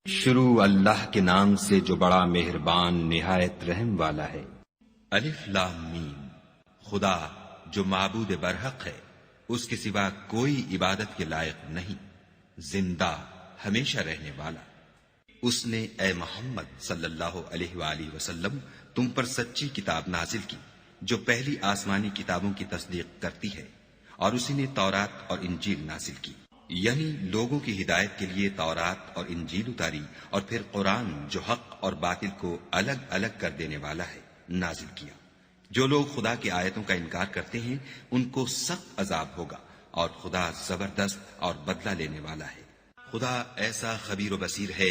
شروع اللہ کے نام سے جو بڑا مہربان نہایت رحم والا ہے۔ الف لام میم، خدا جو معبود برحق ہے، اس کے سوا کوئی عبادت کے لائق نہیں، زندہ ہمیشہ رہنے والا۔ اس نے اے محمد صلی اللہ علیہ وآلہ وسلم تم پر سچی کتاب نازل کی جو پہلی آسمانی کتابوں کی تصدیق کرتی ہے، اور اسی نے تورات اور انجیل نازل کی، یعنی لوگوں کی ہدایت کے لیے تورات اور انجیل اتاری، اور پھر قرآن جو حق اور باطل کو الگ الگ کر دینے والا ہے نازل کیا۔ جو لوگ خدا کی آیتوں کا انکار کرتے ہیں ان کو سخت عذاب ہوگا، اور خدا زبردست اور بدلہ لینے والا ہے۔ خدا ایسا خبیر و بصیر ہے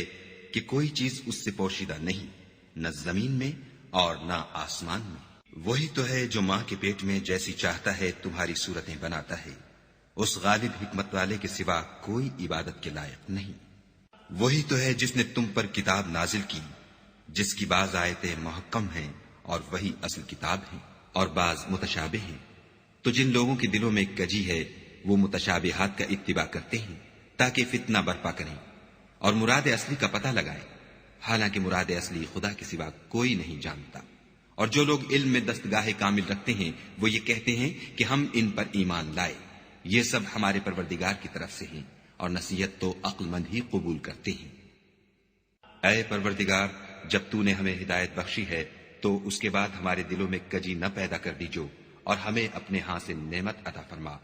کہ کوئی چیز اس سے پوشیدہ نہیں، نہ زمین میں اور نہ آسمان میں۔ وہی تو ہے جو ماں کے پیٹ میں جیسی چاہتا ہے تمہاری صورتیں بناتا ہے، اس غالب حکمت والے کے سوا کوئی عبادت کے لائق نہیں۔ وہی تو ہے جس نے تم پر کتاب نازل کی جس کی بعض آیتیں محکم ہیں اور وہی اصل کتاب ہیں، اور بعض متشابہ ہیں۔ تو جن لوگوں کے دلوں میں کجی ہے وہ متشابہات کا اتباع کرتے ہیں تاکہ فتنہ برپا کریں اور مراد اصلی کا پتہ لگائیں، حالانکہ مراد اصلی خدا کے سوا کوئی نہیں جانتا۔ اور جو لوگ علم میں دستگاہ کامل رکھتے ہیں وہ یہ کہتے ہیں کہ ہم ان پر ایمان لائے، یہ سب ہمارے پروردگار کی طرف سے ہیں، اور نصیحت تو عقل مند ہی قبول کرتے ہیں۔ اے پروردگار، جب تو نے ہمیں ہدایت بخشی ہے تو اس کے بعد ہمارے دلوں میں کجی نہ پیدا کر دیجو، اور ہمیں اپنے ہاں سے نعمت عطا فرما،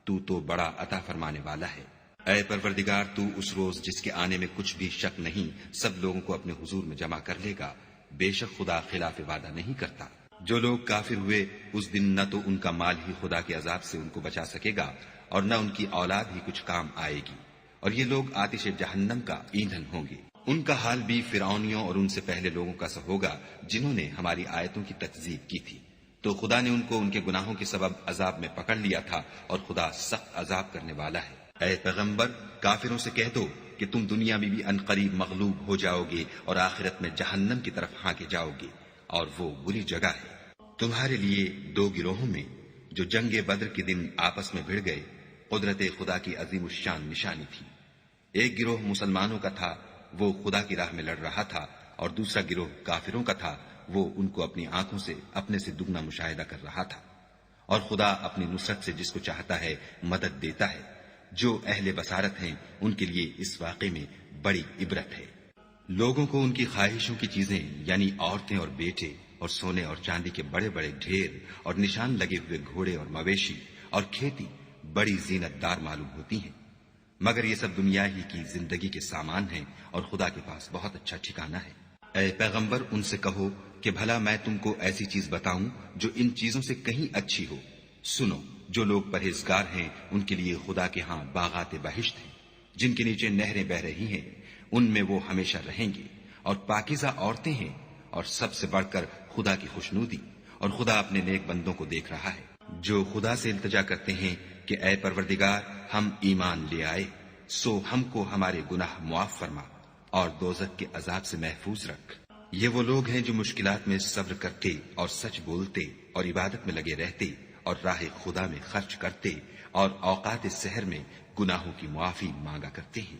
تو بڑا عطا فرمانے والا ہے۔ اے پروردگار، تو اس روز جس کے آنے میں کچھ بھی شک نہیں سب لوگوں کو اپنے حضور میں جمع کر لے گا، بے شک خدا خلاف وعدہ نہیں کرتا۔ جو لوگ کافر ہوئے اس دن نہ تو ان کا مال ہی خدا کے عذاب سے ان کو بچا سکے گا، اور نہ ان کی اولاد ہی کچھ کام آئے گی، اور یہ لوگ آتش جہنم کا ایندھن ہوں گے۔ ان کا حال بھی فرعونیوں اور ان سے پہلے لوگوں کا سا ہوگا جنہوں نے ہماری آیتوں کی تکذیب کی تھی، تو خدا نے ان کو ان کے گناہوں کے سبب عذاب میں پکڑ لیا تھا، اور خدا سخت عذاب کرنے والا ہے۔ اے پیغمبر، کافروں سے کہہ دو کہ تم دنیا میں بھی عنقریب مغلوب ہو جاؤ گے اور آخرت میں جہنم کی طرف ہانکے جاؤ گے، اور وہ بری جگہ ہے۔ تمہارے لیے دو گروہوں میں جو جنگ بدر کے دن آپس میں بھڑ گئے قدرت خدا کی عظیم الشان نشانی تھی۔ ایک گروہ مسلمانوں کا تھا، وہ خدا کی راہ میں لڑ رہا تھا، اور دوسرا گروہ کافروں کا تھا، وہ ان کو اپنی آنکھوں سے اپنے سے دگنا مشاہدہ کر رہا تھا۔ اور خدا اپنی نصرت سے جس کو چاہتا ہے مدد دیتا ہے۔ جو اہل بصارت ہیں ان کے لیے اس واقعے میں بڑی عبرت ہے۔ لوگوں کو ان کی خواہشوں کی چیزیں یعنی عورتیں اور بیٹے اور سونے اور چاندی کے بڑے بڑے ڈھیر اور نشان لگے ہوئے گھوڑے اور مویشی اور کھیتی بڑی زینت دار معلوم ہوتی ہیں، مگر یہ سب دنیا ہی کی زندگی کے سامان ہیں، اور خدا کے پاس بہت اچھا ٹھکانہ ہے۔ اے پیغمبر، ان سے کہو کہ بھلا میں تم کو ایسی چیز بتاؤں جو ان چیزوں سے کہیں اچھی ہو۔ سنو، جو لوگ پرہیزگار ہیں ان کے لیے خدا کے ہاں باغات بہشت ہیں جن کے نیچے نہریں بہ رہی ہیں، ان میں وہ ہمیشہ رہیں گے، اور پاکیزہ عورتیں ہیں، اور سب سے بڑھ کر خدا کی خوشنودی، اور خدا اپنے نیک بندوں کو دیکھ رہا ہے جو خدا سے التجا کرتے ہیں کہ اے پروردگار، ہم ایمان لے آئے، سو ہم کو ہمارے گناہ معاف فرما اور دوزخ کے عذاب سے محفوظ رکھ۔ یہ وہ لوگ ہیں جو مشکلات میں صبر کرتے اور سچ بولتے اور عبادت میں لگے رہتے اور راہ خدا میں خرچ کرتے اور اوقات سحر میں گناہوں کی معافی مانگا کرتے ہیں۔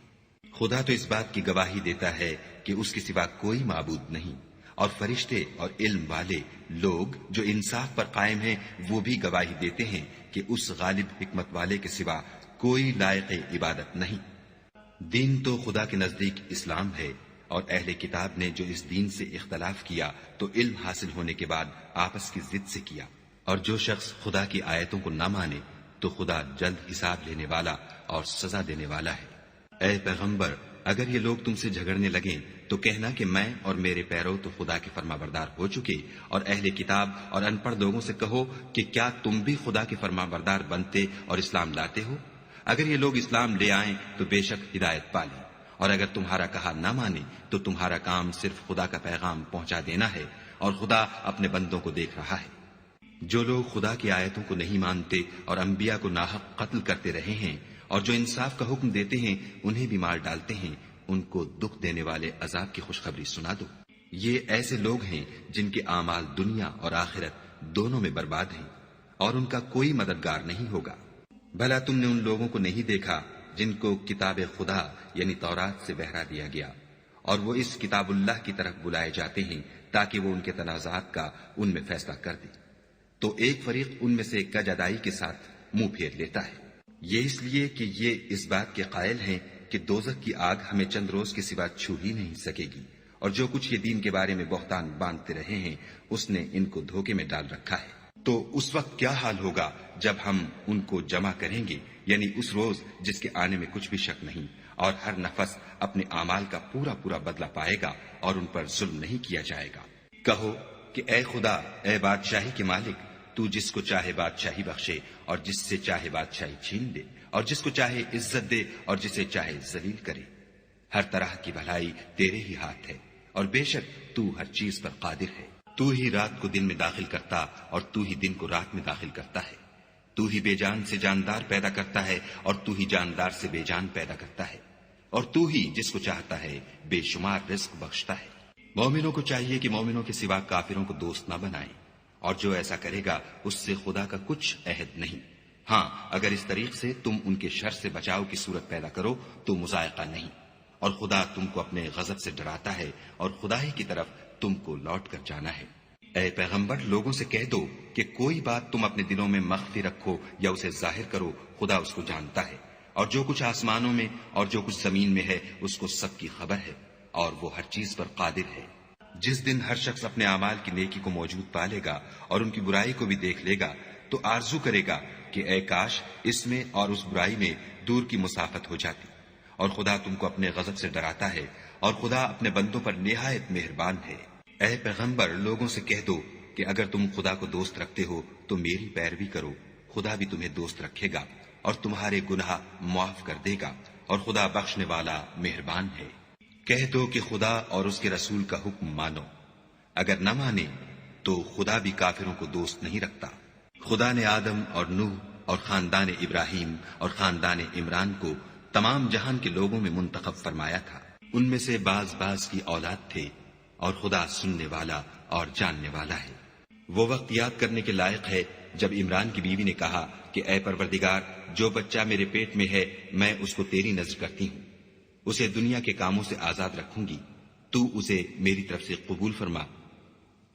خدا تو اس بات کی گواہی دیتا ہے کہ اس کے سوا کوئی معبود نہیں، اور فرشتے اور علم والے لوگ جو انصاف پر قائم ہیں وہ بھی گواہی دیتے ہیں کہ اس غالب حکمت والے کے سوا کوئی لائق عبادت نہیں۔ دین تو خدا کے نزدیک اسلام ہے، اور اہل کتاب نے جو اس دین سے اختلاف کیا تو علم حاصل ہونے کے بعد آپس کی ضد سے کیا، اور جو شخص خدا کی آیتوں کو نہ مانے تو خدا جلد حساب لینے والا اور سزا دینے والا ہے۔ اے پیغمبر، اگر یہ لوگ تم سے جھگڑنے لگیں تو کہنا کہ میں اور میرے پیرو تو خدا کے فرما بردار ہو چکے، اور اہل کتاب اور ان پڑھ لوگوں سے کہو کہ کیا تم بھی خدا کے فرما بردار بنتے اور اسلام لاتے ہو؟ اگر یہ لوگ اسلام لے آئیں تو بے شک ہدایت پالیں، اور اگر تمہارا کہا نہ مانے تو تمہارا کام صرف خدا کا پیغام پہنچا دینا ہے، اور خدا اپنے بندوں کو دیکھ رہا ہے۔ جو لوگ خدا کی آیتوں کو نہیں مانتے اور انبیاء کو ناحق قتل کرتے رہے ہیں، اور جو انصاف کا حکم دیتے ہیں انہیں بھی مار ڈالتے ہیں، ان کو دکھ دینے والے عذاب کی خوشخبری سنا دو۔ یہ ایسے لوگ ہیں جن کے اعمال دنیا اور آخرت دونوں میں برباد ہیں، اور ان کا کوئی مددگار نہیں ہوگا۔ بھلا تم نے ان لوگوں کو نہیں دیکھا جن کو کتاب خدا یعنی تورات سے بہرا دیا گیا، اور وہ اس کتاب اللہ کی طرف بلائے جاتے ہیں تاکہ وہ ان کے تنازعات کا ان میں فیصلہ کر دے، تو ایک فریق ان میں سے کج ادائی کے ساتھ منہ پھیر لیتا ہے۔ یہ اس لیے کہ یہ اس بات کے قائل ہیں کہ دوزخ کی آگ ہمیں چند روز کے سوا چھو ہی نہیں سکے گی، اور جو کچھ یہ دین کے بارے میں بہتان باندھتے رہے ہیں اس نے ان کو دھوکے میں ڈال رکھا ہے۔ تو اس وقت کیا حال ہوگا جب ہم ان کو جمع کریں گے، یعنی اس روز جس کے آنے میں کچھ بھی شک نہیں، اور ہر نفس اپنے اعمال کا پورا پورا بدلہ پائے گا اور ان پر ظلم نہیں کیا جائے گا۔ کہو کہ اے خدا، اے بادشاہی کے مالک، تو جس کو چاہے بادشاہی بخشے اور جس سے چاہے بادشاہی چھین لے، اور جس کو چاہے عزت دے اور جسے چاہے ذلیل کرے۔ ہر طرح کی بھلائی تیرے ہی ہاتھ ہے، اور بے شک تو ہر چیز پر قادر ہے۔ تو ہی رات کو دن میں داخل کرتا اور تو ہی دن کو رات میں داخل کرتا ہے۔ تو ہی بے جان سے جاندار پیدا کرتا ہے اور تو ہی جاندار سے بے جان پیدا کرتا ہے، اور تو ہی جس کو چاہتا ہے بے شمار رزق بخشتا ہے۔ مومنوں کو چاہیے کہ مومنوں کے سوا کافروں کو دوست نہ بنائیں، اور جو ایسا کرے گا اس سے خدا کا کچھ عہد نہیں۔ ہاں، اگر اس طریق سے تم ان کے شر سے بچاؤ کی صورت پیدا کرو تو مذائقہ نہیں، اور خدا تم کو اپنے غضب سے ڈراتا ہے اور خدا ہی کی طرف تم کو لوٹ کر جانا ہے۔ اے پیغمبر، لوگوں سے کہہ دو کہ کوئی بات تم اپنے دلوں میں مخفی رکھو یا اسے ظاہر کرو، خدا اس کو جانتا ہے، اور جو کچھ آسمانوں میں اور جو کچھ زمین میں ہے اس کو سب کی خبر ہے، اور وہ ہر چیز پر قادر ہے۔ جس دن ہر شخص اپنے اعمال کی نیکی کو موجود پا لے گا اور ان کی برائی کو بھی دیکھ لے گا تو آرزو کرے گا کہ اے کاش اس میں اور اس برائی میں دور کی مسافت ہو جاتی۔ اور خدا تم کو اپنے غضب سے ڈراتا ہے، اور خدا اپنے بندوں پر نہایت مہربان ہے۔ اے پیغمبر، لوگوں سے کہہ دو کہ اگر تم خدا کو دوست رکھتے ہو تو میری پیروی کرو، خدا بھی تمہیں دوست رکھے گا اور تمہارے گناہ معاف کر دے گا، اور خدا بخشنے والا مہربان ہے۔ کہہ دو کہ خدا اور اس کے رسول کا حکم مانو، اگر نہ مانے تو خدا بھی کافروں کو دوست نہیں رکھتا۔ خدا نے آدم اور نوح اور خاندان ابراہیم اور خاندان عمران کو تمام جہان کے لوگوں میں منتخب فرمایا تھا، ان میں سے بعض بعض کی اولاد تھے، اور خدا سننے والا اور جاننے والا ہے۔ وہ وقت یاد کرنے کے لائق ہے جب عمران کی بیوی نے کہا کہ اے پروردگار، جو بچہ میرے پیٹ میں ہے میں اس کو تیری نذر کرتی ہوں، اسے دنیا کے کاموں سے آزاد رکھوں گی، تو اسے میری طرف سے قبول فرما،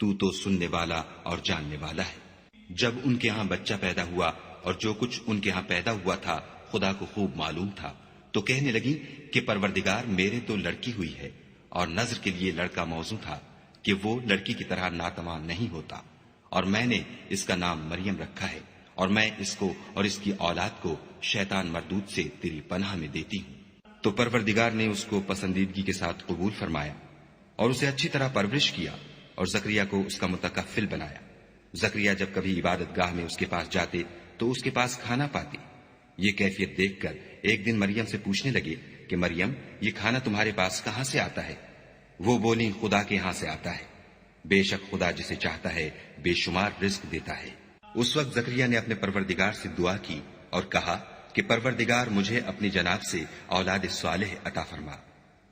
تو سننے والا اور جاننے والا ہے۔ جب ان کے ہاں بچہ پیدا ہوا اور جو کچھ ان کے ہاں پیدا ہوا تھا خدا کو خوب معلوم تھا، تو کہنے لگی کہ پروردگار، میرے تو لڑکی ہوئی ہے، اور نذر کے لیے لڑکا موزوں تھا کہ وہ لڑکی کی طرح ناتواں نہیں ہوتا، اور میں نے اس کا نام مریم رکھا ہے، اور میں اس کو اور اس کی اولاد کو شیطان مردود سے تیری پناہ میں دیتی ہوں۔ تو پروردگار نے اس کو پسندیدگی کے ساتھ قبول فرمایا اور اسے اچھی طرح پرورش کیا، اور زکریا کو اس کا متکفل بنایا۔ زکریا جب کبھی عبادت گاہ میں اس کے پاس جاتے تو اس کے پاس کھانا پاتے۔ یہ کیفیت دیکھ کر ایک دن مریم سے پوچھنے لگے کہ مریم، یہ کھانا تمہارے پاس کہاں سے آتا ہے؟ وہ بولی، خدا کے ہاں سے آتا ہے، بے شک خدا جسے چاہتا ہے بے شمار رزق دیتا ہے۔ اس وقت زکریا نے اپنے پروردگار سے دعا کی اور کہا کہ پروردگار، مجھے اپنی جناب سے اولاد صالح عطا فرما،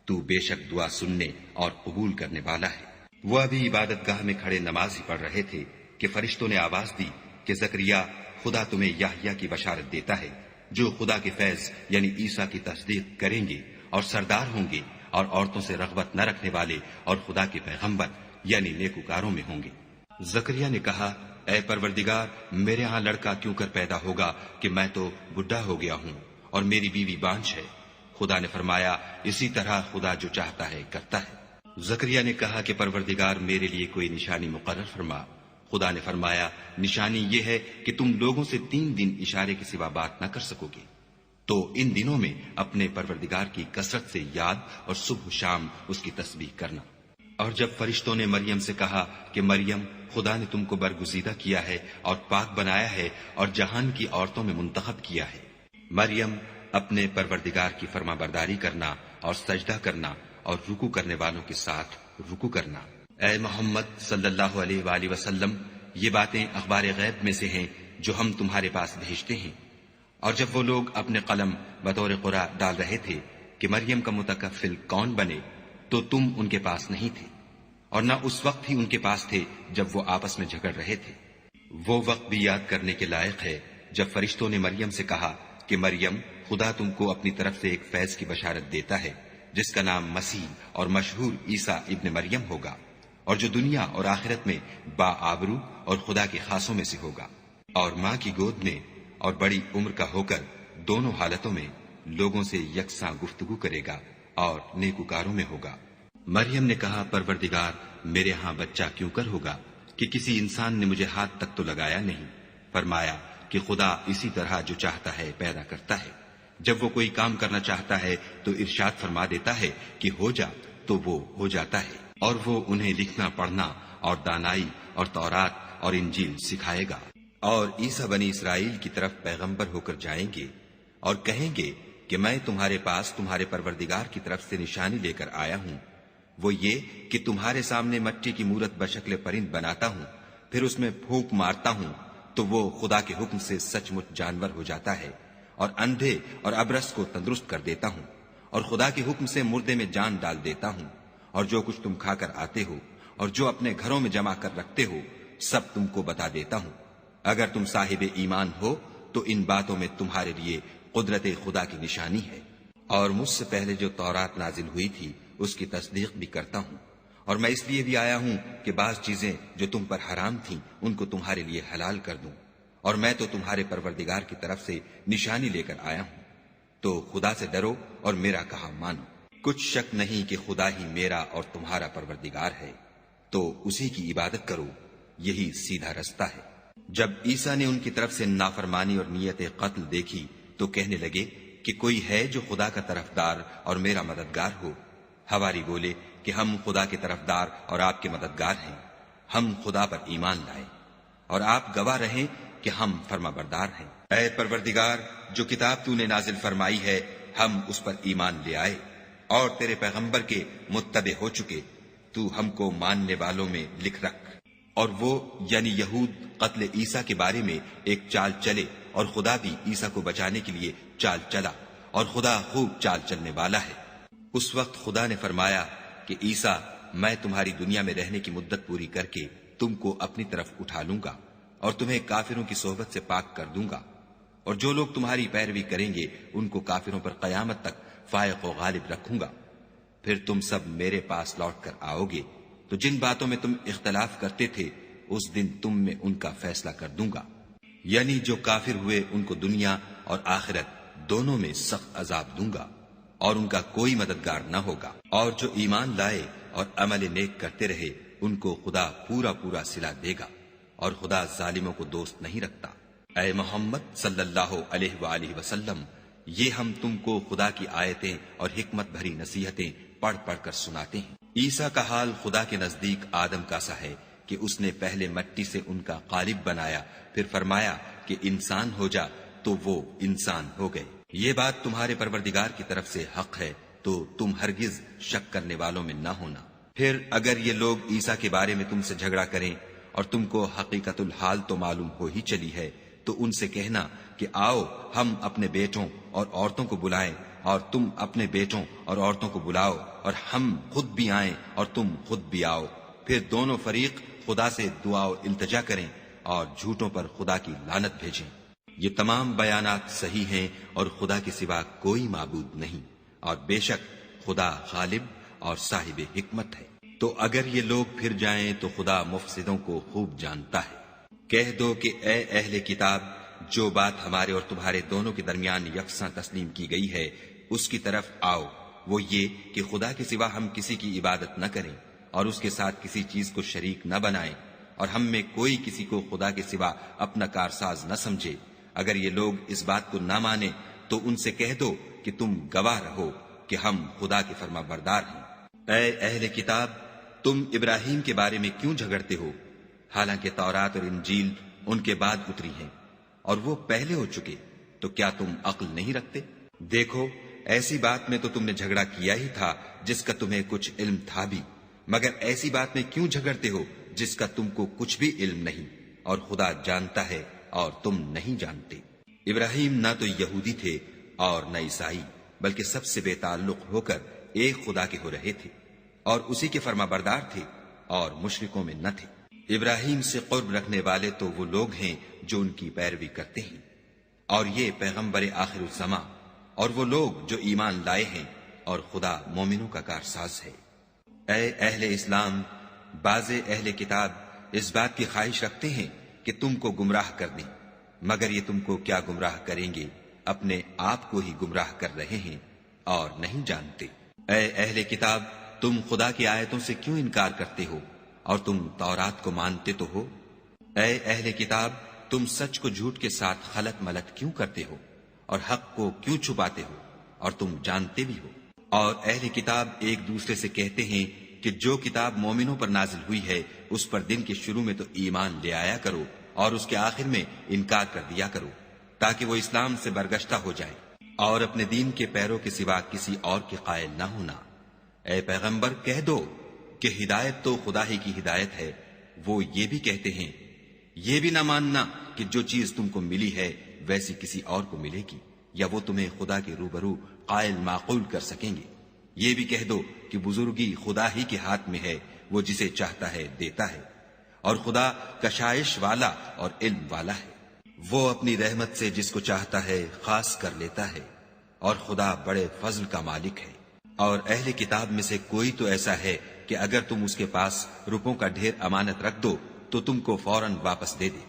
تو بے شک دعا سننے اور قبول کرنے والا ہے۔ وہ ابھی عبادت گاہ میں کھڑے نماز ہی پڑھ رہے تھے کہ فرشتوں نے آواز دی کہ زکریا، خدا تمہیں یحییٰ کی بشارت دیتا ہے، جو خدا کے فیض یعنی عیسیٰ کی تصدیق کریں گے اور سردار ہوں گے، اور عورتوں سے رغبت نہ رکھنے والے اور خدا کے پیغمبر یعنی نیکوکاروں میں ہوں گے۔ زکریا نے کہا، اے پروردگار، میرے ہاں لڑکا کیوں کر پیدا ہوگا کہ میں تو بڈھا ہو گیا ہوں اور میری بیوی بانجھ ہے۔ خدا نے فرمایا، اسی طرح خدا جو چاہتا ہے کرتا ہے۔ زکریا نے کہا کہ پروردگار، میرے لیے کوئی نشانی مقرر فرما۔ خدا نے فرمایا، نشانی یہ ہے کہ تم لوگوں سے 3 دن اشارے کے سوا بات نہ کر سکو گے، تو ان دنوں میں اپنے پروردگار کی کثرت سے یاد اور صبح و شام اس کی تسبیح کرنا۔ اور جب فرشتوں نے مریم سے کہا کہ مریم، خدا نے تم کو برگزیدہ کیا ہے اور پاک بنایا ہے اور جہان کی عورتوں میں منتخب کیا ہے، مریم، اپنے پروردگار کی فرما برداری کرنا اور سجدہ کرنا اور رکوع کرنے والوں کے ساتھ رکوع کرنا۔ اے محمد صلی اللہ علیہ وآلہ وسلم، یہ باتیں اخبار غیب میں سے ہیں جو ہم تمہارے پاس بھیجتے ہیں۔ اور جب وہ لوگ اپنے قلم بطور قرآ ڈال رہے تھے کہ مریم کا متکفل کون بنے، تو تم ان کے پاس نہیں تھے، اور نہ اس وقت ہی ان کے پاس تھے جب وہ آپس میں جھگڑ رہے تھے۔ وہ وقت بھی یاد کرنے کے لائق ہے جب فرشتوں نے مریم سے کہا کہ مریم، خدا تم کو اپنی طرف سے ایک فیض کی بشارت دیتا ہے جس کا نام مسیح اور مشہور عیسیٰ ابن مریم ہوگا، اور جو دنیا اور آخرت میں با آبرو اور خدا کے خاصوں میں سے ہوگا، اور ماں کی گود میں اور بڑی عمر کا ہو کر دونوں حالتوں میں لوگوں سے یکساں گفتگو کرے گا اور نیکوکاروں میں ہوگا۔ مریم نے کہا، پروردگار، میرے ہاں بچہ کیوں کر ہوگا کہ کسی انسان نے مجھے ہاتھ تک تو لگایا نہیں۔ فرمایا کہ خدا اسی طرح جو چاہتا ہے پیدا کرتا ہے، جب وہ کوئی کام کرنا چاہتا ہے تو ارشاد فرما دیتا ہے کہ ہو جا، تو وہ ہو جاتا ہے، اور وہ انہیں لکھنا پڑھنا اور دانائی اور تورات اور انجیل سکھائے گا۔ اور عیسیٰ بنی اسرائیل کی طرف پیغمبر ہو کر جائیں گے اور کہیں گے کہ میں تمہارے پاس تمہارے پروردگار کی طرف سے نشانی لے کر آیا ہوں، وہ یہ کہ تمہارے سامنے مٹی کی مورت بشکل پرند بناتا ہوں، پھر اس میں پھونک مارتا ہوں تو وہ خدا کے حکم سے سچ مچ جانور ہو جاتا ہے، اور اندھے اور ابرص کو تندرست کر دیتا ہوں، اور خدا کے حکم سے مردے میں جان ڈال دیتا ہوں، اور جو کچھ تم کھا کر آتے ہو اور جو اپنے گھروں میں جمع کر رکھتے ہو سب تم کو بتا دیتا ہوں۔ اگر تم صاحب ایمان ہو تو ان باتوں میں تمہارے لیے قدرت خدا کی نشانی ہے، اور مجھ سے پہلے جو تورات نازل ہوئی تھی اس کی تصدیق بھی کرتا ہوں، اور میں اس لیے بھی آیا ہوں کہ بعض چیزیں جو تم پر حرام تھیں ان کو تمہارے لیے حلال کر دوں، اور میں تو تمہارے پروردگار کی طرف سے نشانی لے کر آیا ہوں۔ تو خدا سے ڈرو اور میرا کہا مانو۔ کچھ شک نہیں کہ خدا ہی میرا اور تمہارا پروردگار ہے، تو اسی کی عبادت کرو، یہی سیدھا رستہ ہے۔ جب عیسیٰ نے ان کی طرف سے نافرمانی اور نیت قتل دیکھی تو کہنے لگے کہ کوئی ہے جو خدا کا طرفدار اور میرا مددگار ہو؟ حواری بولے کہ ہم خدا کے طرفدار اور آپ کے مددگار ہیں، ہم خدا پر ایمان لائے، اور آپ گواہ رہیں کہ ہم فرما بردار ہیں۔ اے پروردگار، جو کتاب تو نے نازل فرمائی ہے ہم اس پر ایمان لے آئے، اور تیرے پیغمبر کے متبع ہو چکے، تو ہم کو ماننے والوں میں لکھ رکھ۔ اور وہ یعنی یہود قتل عیسیٰ کے بارے میں ایک چال چلے، اور خدا بھی عیسیٰ کو بچانے کے لیے چال چلا، اور خدا خوب چال چلنے والا ہے۔ اس وقت خدا نے فرمایا کہ عیسیٰ، میں تمہاری دنیا میں رہنے کی مدت پوری کر کے تم کو اپنی طرف اٹھا لوں گا، اور تمہیں کافروں کی صحبت سے پاک کر دوں گا، اور جو لوگ تمہاری پیروی کریں گے ان کو کافروں پر قیامت تک فائق و غالب رکھوں گا۔ پھر تم سب میرے پاس لوٹ کر آؤ گے، تو جن باتوں میں تم اختلاف کرتے تھے اس دن تم میں ان کا فیصلہ کر دوں گا، یعنی جو کافر ہوئے ان کو دنیا اور آخرت دونوں میں سخت عذاب دوں گا، اور ان کا کوئی مددگار نہ ہوگا۔ اور جو ایمان لائے اور عمل نیک کرتے رہے ان کو خدا پورا پورا صلہ دے گا، اور خدا ظالموں کو دوست نہیں رکھتا۔ اے محمد صلی اللہ علیہ وآلہ وسلم، یہ ہم تم کو خدا کی آیتیں اور حکمت بھری نصیحتیں پڑھ پڑھ کر سناتے ہیں۔ عیسیٰ کا حال خدا کے نزدیک آدم کا سا ہے کہ اس نے پہلے مٹی سے ان کا قالب بنایا، پھر فرمایا کہ انسان ہو جا، تو وہ انسان ہو گئے۔ یہ بات تمہارے پروردگار کی طرف سے حق ہے، تو تم ہرگز شک کرنے والوں میں نہ ہونا۔ پھر اگر یہ لوگ عیسیٰ کے بارے میں تم سے جھگڑا کریں اور تم کو حقیقت الحال تو معلوم ہو ہی چلی ہے، تو ان سے کہنا کہ آؤ ہم اپنے بیٹوں اور عورتوں کو بلائیں، اور تم اپنے بیٹوں اور عورتوں کو بلاؤ، اور ہم خود بھی آئیں اور تم خود بھی آؤ، پھر دونوں فریق خدا سے دعا و التجا کریں اور جھوٹوں پر خدا کی لعنت بھیجیں۔ یہ تمام بیانات صحیح ہیں اور خدا کے سوا کوئی معبود نہیں، اور بے شک خدا غالب اور صاحب حکمت ہے۔ تو اگر یہ لوگ پھر جائیں تو خدا مفسدوں کو خوب جانتا ہے۔ کہہ دو کہ اے اہل کتاب، جو بات ہمارے اور تمہارے دونوں کے درمیان یکساں تسلیم کی گئی ہے اس کی طرف آؤ، وہ یہ کہ خدا کے سوا ہم کسی کی عبادت نہ کریں اور اس کے ساتھ کسی چیز کو شریک نہ بنائیں، اور ہم میں کوئی کسی کو خدا کے سوا اپنا کارساز نہ سمجھے۔ اگر یہ لوگ اس بات کو نہ مانے تو ان سے کہہ دو کہ تم گواہ رہو کہ ہم خدا کے فرما بردار ہیں۔ اے اہل کتاب، تم ابراہیم کے بارے میں کیوں جھگڑتے ہو، حالانکہ تورات اور انجیل ان کے بعد اتری ہیں اور وہ پہلے ہو چکے، تو کیا تم عقل نہیں رکھتے؟ دیکھو، ایسی بات میں تو تم نے جھگڑا کیا ہی تھا جس کا تمہیں کچھ علم تھا بھی، مگر ایسی بات میں کیوں جھگڑتے ہو جس کا تم کو کچھ بھی علم نہیں، اور خدا جانتا ہے اور تم نہیں جانتے۔ ابراہیم نہ تو یہودی تھے اور نہ عیسائی، بلکہ سب سے بے تعلق ہو کر ایک خدا کے ہو رہے تھے، اور اسی کے فرما بردار تھے اور مشرکوں میں نہ تھے۔ ابراہیم سے قرب رکھنے والے تو وہ لوگ ہیں جو ان کی پیروی کرتے ہیں، اور یہ پیغمبر آخر الزماں، اور وہ لوگ جو ایمان لائے ہیں اور خدا مومنوں کا کارساز ہے۔ اے اہل اسلام، بعض اہل کتاب اس بات کی خواہش رکھتے ہیں کہ تم کو گمراہ کر دیں، مگر یہ تم کو کیا گمراہ کریں گے، اپنے آپ کو ہی گمراہ کر رہے ہیں اور نہیں جانتے۔ اے اہل کتاب، تم خدا کی آیتوں سے کیوں انکار کرتے ہو اور تم تورات کو مانتے تو ہو؟ اے اہل کتاب، تم سچ کو جھوٹ کے ساتھ خلط ملط کیوں کرتے ہو اور حق کو کیوں چھپاتے ہو اور تم جانتے بھی ہو؟ اور اہل کتاب ایک دوسرے سے کہتے ہیں کہ جو کتاب مومنوں پر نازل ہوئی ہے اس پر دن کے شروع میں تو ایمان لے آیا کرو اور اس کے آخر میں انکار کر دیا کرو، تاکہ وہ اسلام سے برگشتہ ہو جائے اور اپنے دین کے پیروں کے سوا کسی اور کے قائل نہ ہونا۔ اے پیغمبر، کہہ دو کہ ہدایت تو خدا ہی کی ہدایت ہے۔ وہ یہ بھی کہتے ہیں، یہ بھی نہ ماننا کہ جو چیز تم کو ملی ہے ویسی کسی اور کو ملے گی، یا وہ تمہیں خدا کے روبرو قائل معقول کر سکیں گے۔ یہ بھی کہہ دو کہ بزرگی خدا ہی کے ہاتھ میں ہے، وہ جسے چاہتا ہے دیتا ہے، اور خدا کشائش والا اور علم والا ہے۔ وہ اپنی رحمت سے جس کو چاہتا ہے خاص کر لیتا ہے، اور خدا بڑے فضل کا مالک ہے۔ اور اہل کتاب میں سے کوئی تو ایسا ہے کہ اگر تم اس کے پاس روپوں کا ڈھیر امانت رکھ دو تو تم کو فوراً واپس دے دے،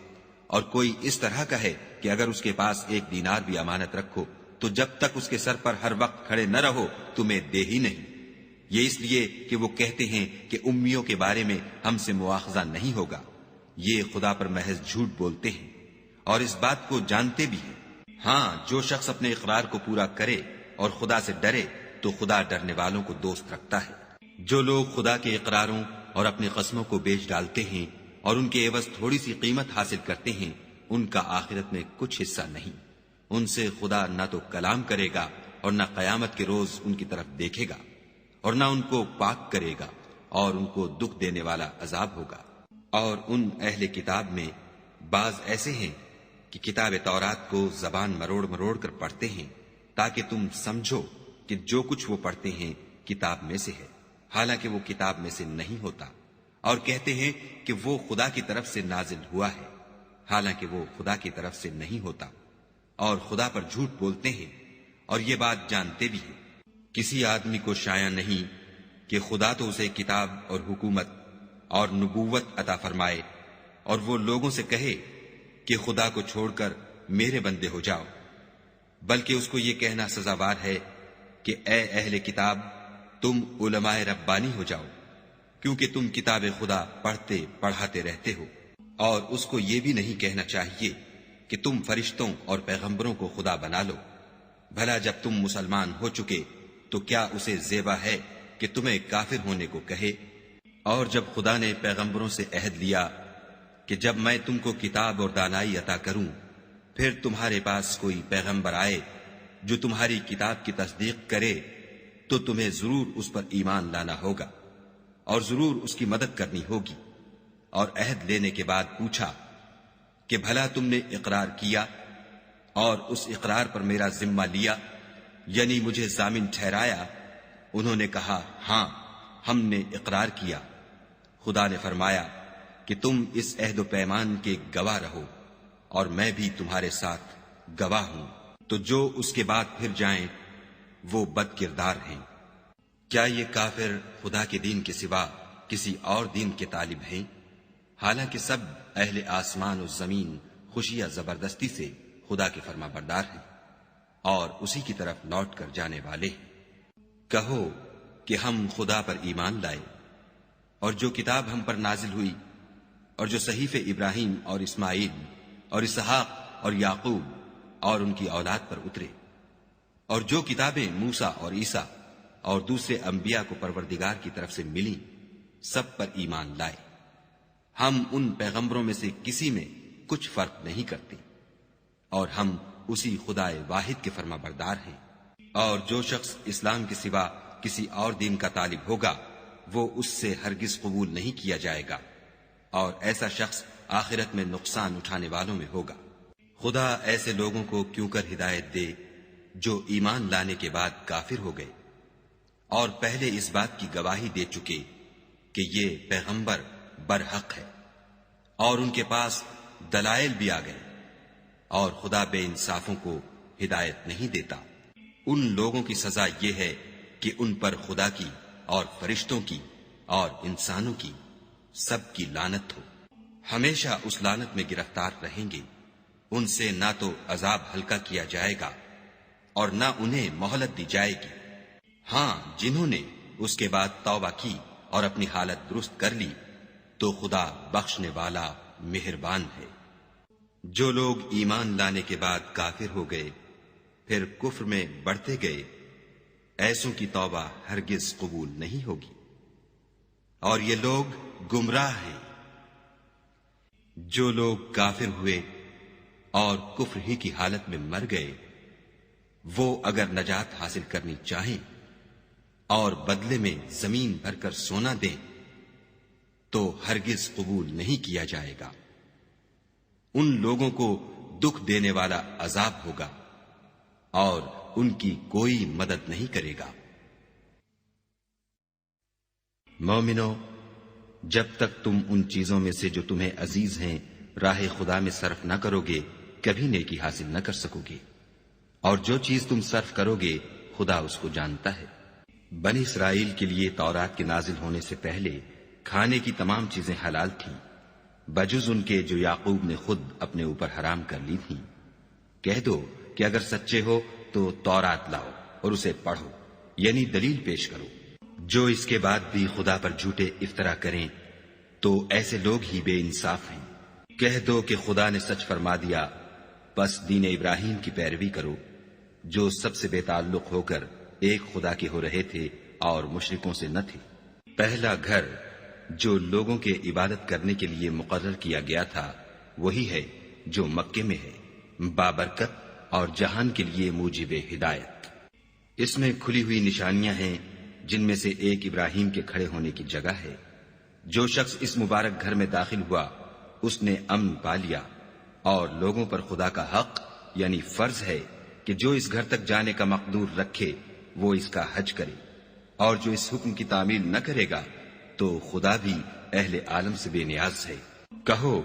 اور کوئی اس طرح کا ہے کہ اگر اس کے پاس 1 دینار بھی امانت رکھو تو جب تک اس کے سر پر ہر وقت کھڑے نہ رہو تمہیں دے ہی نہیں۔ یہ اس لیے کہ وہ کہتے ہیں کہ امیوں کے بارے میں ہم سے مواخذہ نہیں ہوگا۔ یہ خدا پر محض جھوٹ بولتے ہیں اور اس بات کو جانتے بھی ہیں۔ ہاں، جو شخص اپنے اقرار کو پورا کرے اور خدا سے ڈرے تو خدا ڈرنے والوں کو دوست رکھتا ہے۔ جو لوگ خدا کے اقراروں اور اپنی قسموں کو بیچ ڈالتے ہیں اور ان کے عوض تھوڑی سی قیمت حاصل کرتے ہیں، ان کا آخرت میں کچھ حصہ نہیں۔ ان سے خدا نہ تو کلام کرے گا اور نہ قیامت کے روز ان کی طرف دیکھے گا، اور نہ ان کو پاک کرے گا، اور ان کو دکھ دینے والا عذاب ہوگا۔ اور ان اہل کتاب میں بعض ایسے ہیں کہ کتاب تورات کو زبان مروڑ مروڑ کر پڑھتے ہیں تاکہ تم سمجھو کہ جو کچھ وہ پڑھتے ہیں کتاب میں سے ہے، حالانکہ وہ کتاب میں سے نہیں ہوتا، اور کہتے ہیں کہ وہ خدا کی طرف سے نازل ہوا ہے، حالانکہ وہ خدا کی طرف سے نہیں ہوتا، اور خدا پر جھوٹ بولتے ہیں اور یہ بات جانتے بھی ہیں۔ کسی آدمی کو شایع نہیں کہ خدا تو اسے کتاب اور حکومت اور نبوت عطا فرمائے اور وہ لوگوں سے کہے کہ خدا کو چھوڑ کر میرے بندے ہو جاؤ، بلکہ اس کو یہ کہنا سزاوار ہے کہ اے اہل کتاب، تم علماء ربانی ہو جاؤ، کیونکہ تم کتاب خدا پڑھتے پڑھاتے رہتے ہو۔ اور اس کو یہ بھی نہیں کہنا چاہیے کہ تم فرشتوں اور پیغمبروں کو خدا بنا لو۔ بھلا جب تم مسلمان ہو چکے تو کیا اسے زیبا ہے کہ تمہیں کافر ہونے کو کہے؟ اور جب خدا نے پیغمبروں سے عہد لیا کہ جب میں تم کو کتاب اور دانائی عطا کروں، پھر تمہارے پاس کوئی پیغمبر آئے جو تمہاری کتاب کی تصدیق کرے تو تمہیں ضرور اس پر ایمان لانا ہوگا اور ضرور اس کی مدد کرنی ہوگی۔ اور عہد لینے کے بعد پوچھا کہ بھلا تم نے اقرار کیا اور اس اقرار پر میرا ذمہ لیا، یعنی مجھے ضامن ٹھہرایا؟ انہوں نے کہا ہاں، ہم نے اقرار کیا۔ خدا نے فرمایا کہ تم اس عہد و پیمان کے گواہ رہو اور میں بھی تمہارے ساتھ گواہ ہوں۔ تو جو اس کے بعد پھر جائیں وہ بد کردار ہیں۔ کیا یہ کافر خدا کے دین کے سوا کسی اور دین کے طالب ہیں؟ حالانکہ سب اہل آسمان و زمین خوشیہ زبردستی سے خدا کے فرما بردار ہیں اور اسی کی طرف لوٹ کر جانے والے ہیں۔ کہو کہ ہم خدا پر ایمان لائے اور جو کتاب ہم پر نازل ہوئی اور جو صحیفے ابراہیم اور اسماعیل اور اسحاق اور یعقوب اور ان کی اولاد پر اترے، اور جو کتابیں موسیٰ اور عیسیٰ اور دوسرے انبیاء کو پروردگار کی طرف سے ملیں، سب پر ایمان لائے۔ ہم ان پیغمبروں میں سے کسی میں کچھ فرق نہیں کرتے، اور ہم اسی خدا واحد کے فرما بردار ہیں۔ اور جو شخص اسلام کے سوا کسی اور دین کا طالب ہوگا وہ اس سے ہرگز قبول نہیں کیا جائے گا، اور ایسا شخص آخرت میں نقصان اٹھانے والوں میں ہوگا۔ خدا ایسے لوگوں کو کیوں کر ہدایت دے جو ایمان لانے کے بعد کافر ہو گئے اور پہلے اس بات کی گواہی دے چکے کہ یہ پیغمبر برحق ہے، اور ان کے پاس دلائل بھی آ گئے، اور خدا بے انصافوں کو ہدایت نہیں دیتا۔ ان لوگوں کی سزا یہ ہے کہ ان پر خدا کی اور فرشتوں کی اور انسانوں کی سب کی لعنت ہو، ہمیشہ اس لعنت میں گرفتار رہیں گے۔ ان سے نہ تو عذاب ہلکا کیا جائے گا اور نہ انہیں مہلت دی جائے گی۔ ہاں، جنہوں نے اس کے بعد توبہ کی اور اپنی حالت درست کر لی تو خدا بخشنے والا مہربان ہے۔ جو لوگ ایمان لانے کے بعد کافر ہو گئے پھر کفر میں بڑھتے گئے، ایسوں کی توبہ ہرگز قبول نہیں ہوگی، اور یہ لوگ گمراہ ہیں۔ جو لوگ کافر ہوئے اور کفر ہی کی حالت میں مر گئے، وہ اگر نجات حاصل کرنی چاہیں اور بدلے میں زمین بھر کر سونا دیں تو ہرگز قبول نہیں کیا جائے گا۔ ان لوگوں کو دکھ دینے والا عذاب ہوگا اور ان کی کوئی مدد نہیں کرے گا۔ مومنو، جب تک تم ان چیزوں میں سے جو تمہیں عزیز ہیں راہ خدا میں صرف نہ کرو گے، کبھی نیکی حاصل نہ کر سکو گے، اور جو چیز تم صرف کرو گے خدا اس کو جانتا ہے۔ بنی اسرائیل کے لیے تورات کے نازل ہونے سے پہلے کھانے کی تمام چیزیں حلال تھیں، بجز ان کے جو یعقوب نے خود اپنے اوپر حرام کر لی تھیں۔ کہہ دو کہ اگر سچے ہو تو تورات لاؤ اور اسے پڑھو، یعنی دلیل پیش کرو۔ جو اس کے بعد بھی خدا پر جھوٹے افطرا کریں تو ایسے لوگ ہی بے انصاف ہیں۔ کہہ دو کہ خدا نے سچ فرما دیا، بس دین ابراہیم کی پیروی کرو، جو سب سے بے تعلق ہو کر ایک خدا کے ہو رہے تھے اور مشرکوں سے نہ تھے۔ پہلا گھر جو لوگوں کے عبادت کرنے کے لیے مقرر کیا گیا تھا وہی ہے جو مکے میں ہے، بابرکت اور جہان کے لیے موجب ہدایت۔ اس میں کھلی ہوئی نشانیاں ہیں جن میں سے ایک ابراہیم کے کھڑے ہونے کی جگہ ہے۔ جو شخص اس مبارک گھر میں داخل ہوا اس نے امن پا لیا، اور لوگوں پر خدا کا حق یعنی فرض ہے کہ جو اس گھر تک جانے کا مقدور رکھے وہ اس کا حج کرے، اور جو اس حکم کی تعمیل نہ کرے گا تو خدا بھی اہل عالم سے بے نیاز ہے۔ کہو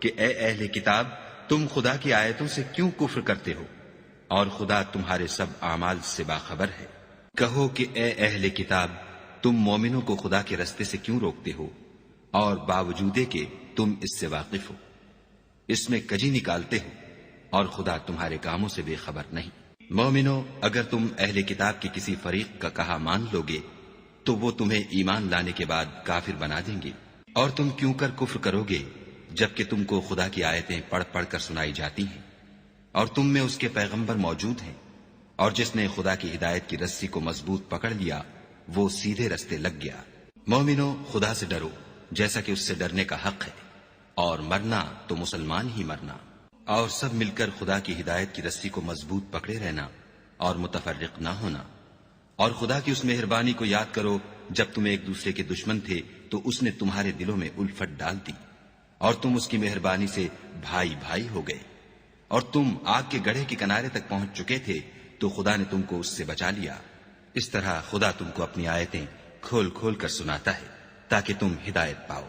کہ اے اہل کتاب، تم خدا کی آیتوں سے کیوں کفر کرتے ہو اور خدا تمہارے سب اعمال سے باخبر ہے۔ کہو کہ اے اہل کتاب، تم مومنوں کو خدا کے رستے سے کیوں روکتے ہو اور باوجود کہ تم اس سے واقف ہو، اس میں کجی نکالتے ہو اور خدا تمہارے کاموں سے بے خبر نہیں۔ مومنو، اگر تم اہل کتاب کے کسی فریق کا کہا مان لو گے تو وہ تمہیں ایمان لانے کے بعد کافر بنا دیں گے، اور تم کیوں کر کفر کرو گے جبکہ تم کو خدا کی آیتیں پڑھ پڑھ کر سنائی جاتی ہیں اور تم میں اس کے پیغمبر موجود ہیں، اور جس نے خدا کی ہدایت کی رسی کو مضبوط پکڑ لیا وہ سیدھے رستے لگ گیا۔ مومنو، خدا سے ڈرو جیسا کہ اس سے ڈرنے کا حق ہے، اور مرنا تو مسلمان ہی مرنا، اور سب مل کر خدا کی ہدایت کی رسی کو مضبوط پکڑے رہنا اور متفرق نہ ہونا۔ اور خدا کی اس مہربانی کو یاد کرو جب تم ایک دوسرے کے دشمن تھے تو اس نے تمہارے دلوں میں الفت ڈال دی، اور تم اس کی مہربانی سے بھائی بھائی ہو گئے، اور تم آگ کے گڑھے کے کنارے تک پہنچ چکے تھے تو خدا نے تم کو اس سے بچا لیا۔ اس طرح خدا تم کو اپنی آیتیں کھول کھول کر سناتا ہے تاکہ تم ہدایت پاؤ۔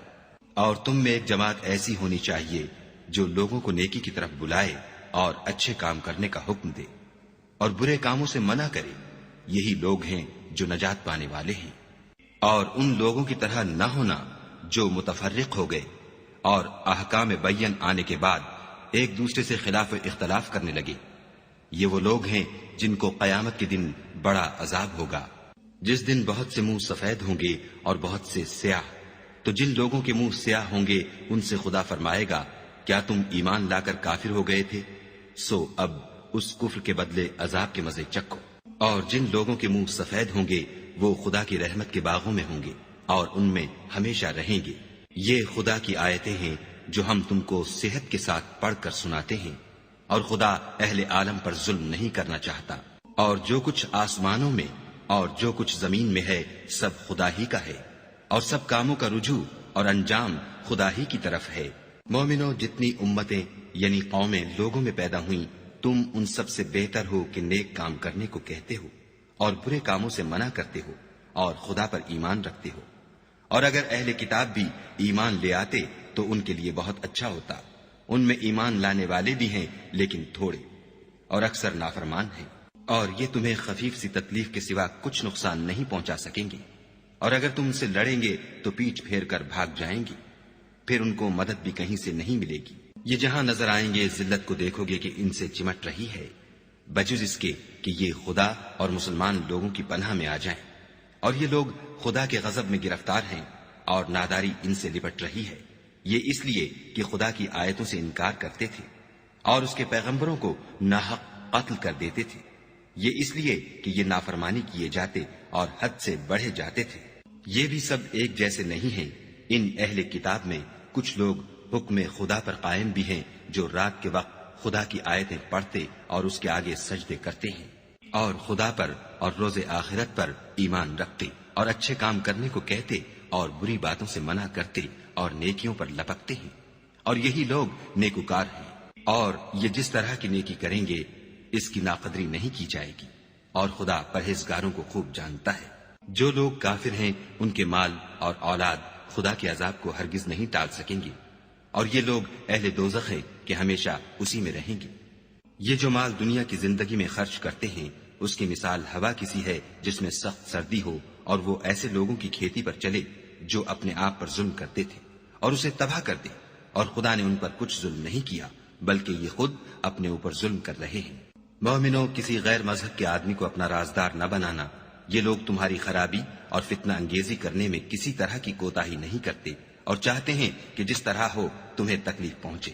اور تم میں ایک جماعت ایسی ہونی چاہیے جو لوگوں کو نیکی کی طرف بلائے اور اچھے کام کرنے کا حکم دے اور برے کاموں سے منع کرے، یہی لوگ ہیں جو نجات پانے والے ہیں۔ اور ان لوگوں کی طرح نہ ہونا جو متفرق ہو گئے اور احکام بین آنے کے بعد ایک دوسرے سے خلاف اختلاف کرنے لگے۔ یہ وہ لوگ ہیں جن کو قیامت کے دن بڑا عذاب ہوگا، جس دن بہت سے منہ سفید ہوں گے اور بہت سے سیاہ۔ تو جن لوگوں کے منہ سیاہ ہوں گے ان سے خدا فرمائے گا، کیا تم ایمان لا کر کافر ہو گئے تھے؟ سو اب اس کفر کے بدلے عذاب کے مزے چکھو۔ اور جن لوگوں کے منہ سفید ہوں گے وہ خدا کی رحمت کے باغوں میں ہوں گے اور ان میں ہمیشہ رہیں گے۔ یہ خدا کی آیتیں ہیں جو ہم تم کو صحت کے ساتھ پڑھ کر سناتے ہیں، اور خدا اہل عالم پر ظلم نہیں کرنا چاہتا۔ اور جو کچھ آسمانوں میں اور جو کچھ زمین میں ہے سب خدا ہی کا ہے، اور سب کاموں کا رجوع اور انجام خدا ہی کی طرف ہے۔ مومنو، جتنی امتیں یعنی قومیں لوگوں میں پیدا ہوئیں، تم ان سب سے بہتر ہو کہ نیک کام کرنے کو کہتے ہو اور برے کاموں سے منع کرتے ہو اور خدا پر ایمان رکھتے ہو۔ اور اگر اہل کتاب بھی ایمان لے آتے تو ان کے لیے بہت اچھا ہوتا۔ ان میں ایمان لانے والے بھی ہیں لیکن تھوڑے، اور اکثر نافرمان ہیں۔ اور یہ تمہیں خفیف سی تکلیف کے سوا کچھ نقصان نہیں پہنچا سکیں گے، اور اگر تم ان سے لڑیں گے تو پیٹھ پھیر کر بھاگ جائیں گے، پھر ان کو مدد بھی کہیں سے نہیں ملے گی۔ یہ جہاں نظر آئیں گے ذلت کو دیکھو گے کہ ان سے چمٹ رہی ہے، بجز اس کے کہ یہ خدا اور مسلمان لوگوں کی پناہ میں آ جائیں، اور یہ لوگ خدا کے غضب میں گرفتار ہیں اور ناداری ان سے لپٹ رہی ہے۔ یہ اس لیے کہ خدا کی آیتوں سے انکار کرتے تھے اور اس کے پیغمبروں کو ناحق قتل کر دیتے تھے، یہ اس لیے کہ یہ نافرمانی کیے جاتے اور حد سے بڑھے جاتے تھے۔ یہ بھی سب ایک جیسے نہیں ہیں۔ ان اہل کتاب میں کچھ لوگ حکم خدا پر قائم بھی ہیں، جو رات کے وقت خدا کی آیتیں پڑھتے اور اس کے آگے سجدے کرتے ہیں، اور خدا پر اور روز آخرت پر ایمان رکھتے اور اچھے کام کرنے کو کہتے اور بری باتوں سے منع کرتے اور نیکیوں پر لپکتے ہیں، اور یہی لوگ نیکوکار ہیں۔ اور یہ جس طرح کی نیکی کریں گے اس کی ناقدری نہیں کی جائے گی، اور خدا پرہیزگاروں کو خوب جانتا ہے۔ جو لوگ کافر ہیں ان کے مال اور اولاد خدا کے عذاب کو ہرگز نہیں ٹال سکیں گے، اور یہ لوگ اہل دوزخ ہیں کہ ہمیشہ اسی میں رہیں گے۔ یہ جو مال دنیا کی زندگی میں خرچ کرتے ہیں اس کی مثال ہوا کسی ہے جس میں سخت سردی ہو اور وہ ایسے لوگوں کی کھیتی پر چلے جو اپنے آپ پر ظلم کرتے تھے اور اسے تباہ کر دے، اور خدا نے ان پر کچھ ظلم نہیں کیا بلکہ یہ خود اپنے اوپر ظلم کر رہے ہیں۔ مومنوں، کسی غیر مذہب کے آدمی کو اپنا رازدار نہ بنانا۔ یہ لوگ تمہاری خرابی اور فتنہ انگیزی کرنے میں کسی طرح کی کوتاہی نہیں کرتے اور چاہتے ہیں کہ جس طرح ہو تمہیں تکلیف پہنچے۔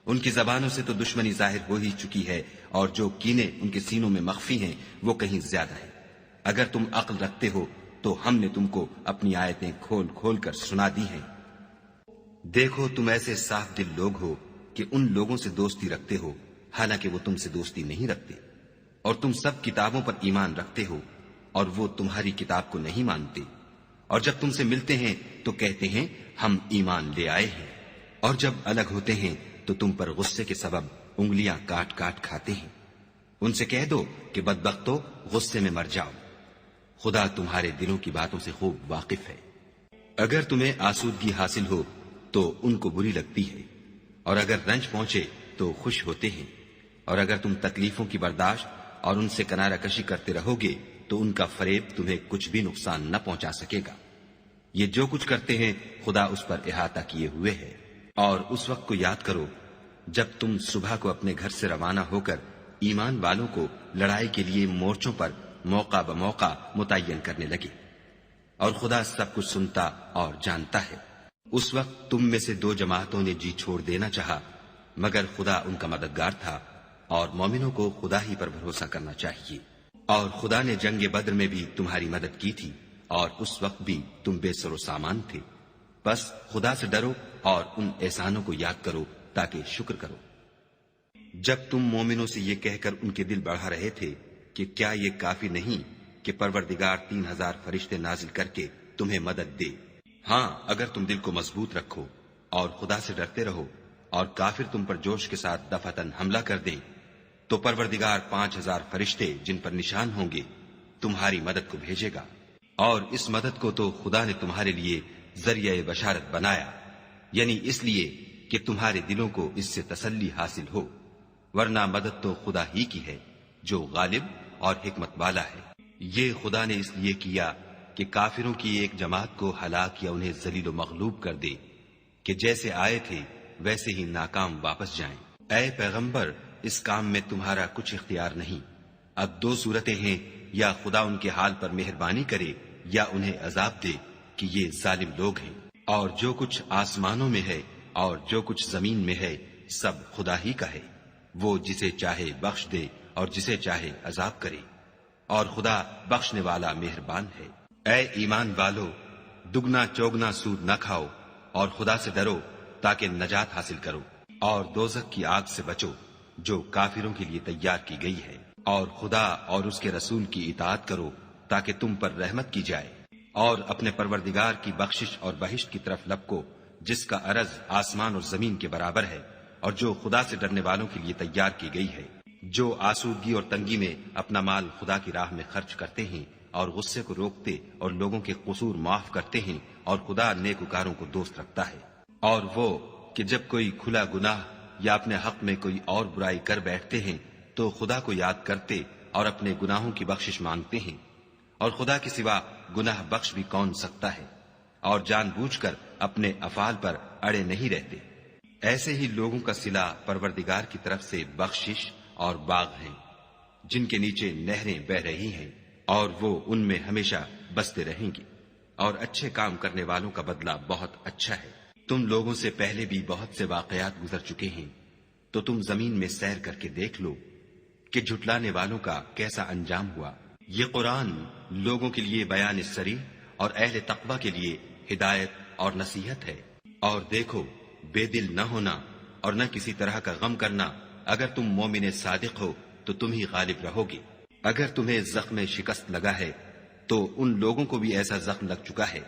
ان کی زبانوں سے تو دشمنی ظاہر ہو ہی چکی ہے، اور جو کینے ان کے سینوں میں مخفی ہیں وہ کہیں زیادہ ہے۔ اگر تم عقل رکھتے ہو تو ہم نے تم کو اپنی آیتیں کھول کھول کر سنا دی ہیں۔ دیکھو، تم ایسے صاف دل لوگ ہو کہ ان لوگوں سے دوستی رکھتے ہو حالانکہ وہ تم سے دوستی نہیں رکھتے، اور تم سب کتابوں پر ایمان رکھتے ہو اور وہ تمہاری کتاب کو نہیں مانتے، اور جب تم سے ملتے ہیں تو کہتے ہیں ہم ایمان لے آئے ہیں، اور جب الگ ہوتے ہیں تو تم پر غصے کے سبب انگلیاں کاٹ کاٹ کھاتے ہیں۔ ان سے کہہ دو کہ بدبختو غصے میں مر جاؤ، خدا تمہارے دلوں کی باتوں سے خوب واقف ہے۔ اگر تمہیں آسودگی حاصل ہو تو ان کو بری لگتی ہے، اور اگر رنج پہنچے تو خوش ہوتے ہیں، اور اگر تم تکلیفوں کی برداشت اور ان سے کنارہ کشی کرتے رہو گے تو ان کا فریب تمہیں کچھ بھی نقصان نہ پہنچا سکے گا۔ یہ جو کچھ کرتے ہیں خدا اس پر احاطہ کیے ہوئے ہے۔ اور اس وقت کو یاد کرو جب تم صبح کو اپنے گھر سے روانہ ہو کر ایمان والوں کو لڑائی کے لیے مورچوں پر موقع بموقع متعین کرنے لگے، اور خدا سب کچھ سنتا اور جانتا ہے۔ اس وقت تم میں سے دو جماعتوں نے جی چھوڑ دینا چاہا، مگر خدا ان کا مددگار تھا، اور مومنوں کو خدا ہی پر بھروسہ کرنا چاہیے۔ اور خدا نے جنگ بدر میں بھی تمہاری مدد کی تھی، اور اس وقت بھی تم بے سر و سامان تھے۔ بس خدا سے ڈرو اور ان احسانوں کو یاد کرو تاکہ شکر کرو۔ جب تم مومنوں سے یہ کہہ کر ان کے دل بڑھا رہے تھے کہ کیا یہ کافی نہیں کہ پروردگار 3000 فرشتے نازل کر کے تمہیں مدد دے؟ ہاں، اگر تم دل کو مضبوط رکھو اور خدا سے ڈرتے رہو اور کافر تم پر جوش کے ساتھ دفعتاً حملہ کر دیں تو پروردگار 5000 فرشتے جن پر نشان ہوں گے تمہاری مدد کو بھیجے گا، اور اس مدد کو تو خدا نے تمہارے لیے ذریعہ بشارت بنایا، یعنی اس لیے کہ تمہارے دلوں کو اس سے تسلی حاصل ہو، ورنہ مدد تو خدا ہی کی ہے جو غالب اور حکمت والا ہے۔ یہ خدا نے اس لیے کیا کہ کافروں کی ایک جماعت کو ہلاک یا انہیں ذلیل و مغلوب کر دے کہ جیسے آئے تھے ویسے ہی ناکام واپس جائیں۔ اے پیغمبر، اس کام میں تمہارا کچھ اختیار نہیں۔ اب دو صورتیں ہیں، یا خدا ان کے حال پر مہربانی کرے یا انہیں عذاب دے کہ یہ ظالم لوگ ہیں۔ اور جو کچھ آسمانوں میں ہے اور جو کچھ زمین میں ہے سب خدا ہی کا ہے، وہ جسے چاہے بخش دے اور جسے چاہے عذاب کرے، اور خدا بخشنے والا مہربان ہے۔ اے ایمان والو، دگنا چوگنا سود نہ کھاؤ اور خدا سے ڈرو تاکہ نجات حاصل کرو، اور دوزخ کی آگ سے بچو جو کافروں کے لیے تیار کی گئی ہے، اور خدا اور اس کے رسول کی اطاعت کرو تاکہ تم پر رحمت کی جائے، اور اپنے پروردگار کی بخشش اور بہشت کی طرف لپکو جس کا عرض آسمان اور زمین کے برابر ہے، اور جو خدا سے ڈرنے والوں کے لیے تیار کی گئی ہے۔ جو آسودگی اور تنگی میں اپنا مال خدا کی راہ میں خرچ کرتے ہیں اور غصے کو روکتے اور لوگوں کے قصور معاف کرتے ہیں، اور خدا نیکوکاروں کو دوست رکھتا ہے۔ اور وہ کہ جب کوئی کھلا گناہ یا اپنے حق میں کوئی اور برائی کر بیٹھتے ہیں تو خدا کو یاد کرتے اور اپنے گناہوں کی بخشش مانگتے ہیں، اور خدا کے سوا گناہ بخش بھی کون سکتا ہے، اور جان بوجھ کر اپنے افعال پر اڑے نہیں رہتے۔ ایسے ہی لوگوں کا صلہ پروردگار کی طرف سے بخشش اور باغ ہیں، جن کے نیچے نہریں بہ رہی ہیں، اور وہ ان میں ہمیشہ بستے رہیں گی، اور اچھے کام کرنے والوں کا بدلہ بہت اچھا ہے۔ تم لوگوں سے پہلے بھی بہت سے واقعات گزر چکے ہیں، تو تم زمین میں سیر کر کے دیکھ لو کہ جھٹلانے والوں کا کیسا انجام ہوا۔ یہ قرآن لوگوں کے لیے بیان صریح اور اہل تقوی کے لیے ہدایت اور نصیحت ہے۔ اور دیکھو، بے دل نہ ہونا اور نہ کسی طرح کا غم کرنا، اگر تم مومن صادق ہو تو تم ہی غالب رہو گے۔ اگر تمہیں زخم شکست لگا ہے تو ان لوگوں کو بھی ایسا زخم لگ چکا ہے،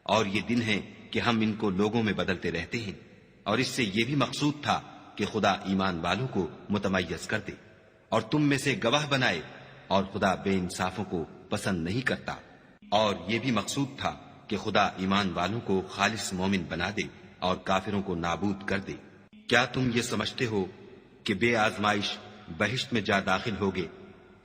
اور یہ دن ہے کہ ہم ان کو لوگوں میں بدلتے رہتے ہیں، اور اس سے یہ بھی مقصود تھا کہ خدا ایمان والوں کو متمیز کر دے اور تم میں سے گواہ بنائے، اور خدا بے انصافوں کو پسند نہیں کرتا۔ اور یہ بھی مقصود تھا کہ خدا ایمان والوں کو خالص مومن بنا دے اور کافروں کو نابود کر دے۔ کیا تم یہ سمجھتے ہو کہ بے آزمائش بہشت میں جا داخل ہوگے،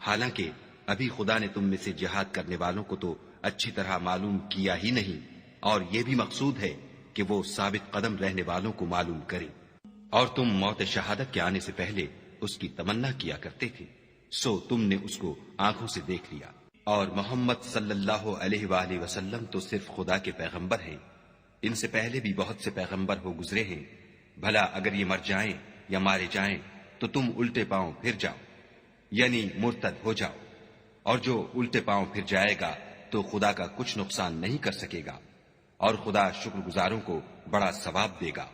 حالانکہ ابھی خدا نے تم میں سے جہاد کرنے والوں کو تو اچھی طرح معلوم کیا ہی نہیں، اور یہ بھی مقصود ہے کہ وہ ثابت قدم رہنے والوں کو معلوم کرے۔ اور تم موت شہادت کے آنے سے پہلے اس کی تمنا کیا کرتے تھے، سو تم نے اس کو آنکھوں سے دیکھ لیا۔ اور محمد صلی اللہ علیہ وآلہ وسلم تو صرف خدا کے پیغمبر ہیں، ان سے پہلے بھی بہت سے پیغمبر ہو گزرے ہیں، بھلا اگر یہ مر جائیں یا مارے جائیں تو تم الٹے پاؤں پھر جاؤ، یعنی مرتد ہو جاؤ، اور جو الٹے پاؤں پھر جائے گا تو خدا کا کچھ نقصان نہیں کر سکے گا، اور خدا شکر گزاروں کو بڑا ثواب دے گا۔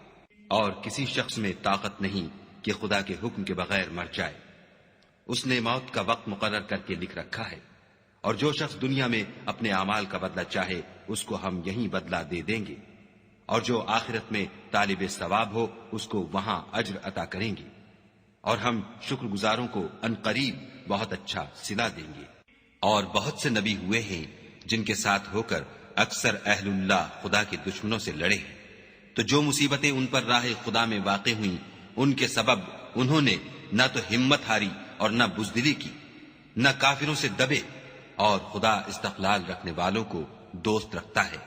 اور کسی شخص میں طاقت نہیں کہ خدا کے حکم کے بغیر مر جائے، اس نے موت کا وقت مقرر کر کے لکھ رکھا ہے، اور جو شخص دنیا میں اپنے اعمال کا بدلہ چاہے اس کو ہم یہیں بدلہ دے دیں گے، اور جو آخرت میں طالب ثواب ہو اس کو وہاں اجر عطا کریں گے، اور ہم شکر گزاروں کو عنقریب بہت اچھا صلہ دیں گے۔ اور بہت سے نبی ہوئے ہیں جن کے ساتھ ہو کر اکثر اہل اللہ خدا کے دشمنوں سے لڑے ہیں، تو جو مصیبتیں ان پر راہ خدا میں واقع ہوئیں ان کے سبب انہوں نے نہ تو ہمت ہاری اور نہ بزدلی کی، نہ کافروں سے دبے، اور خدا استقلال رکھنے والوں کو دوست رکھتا ہے۔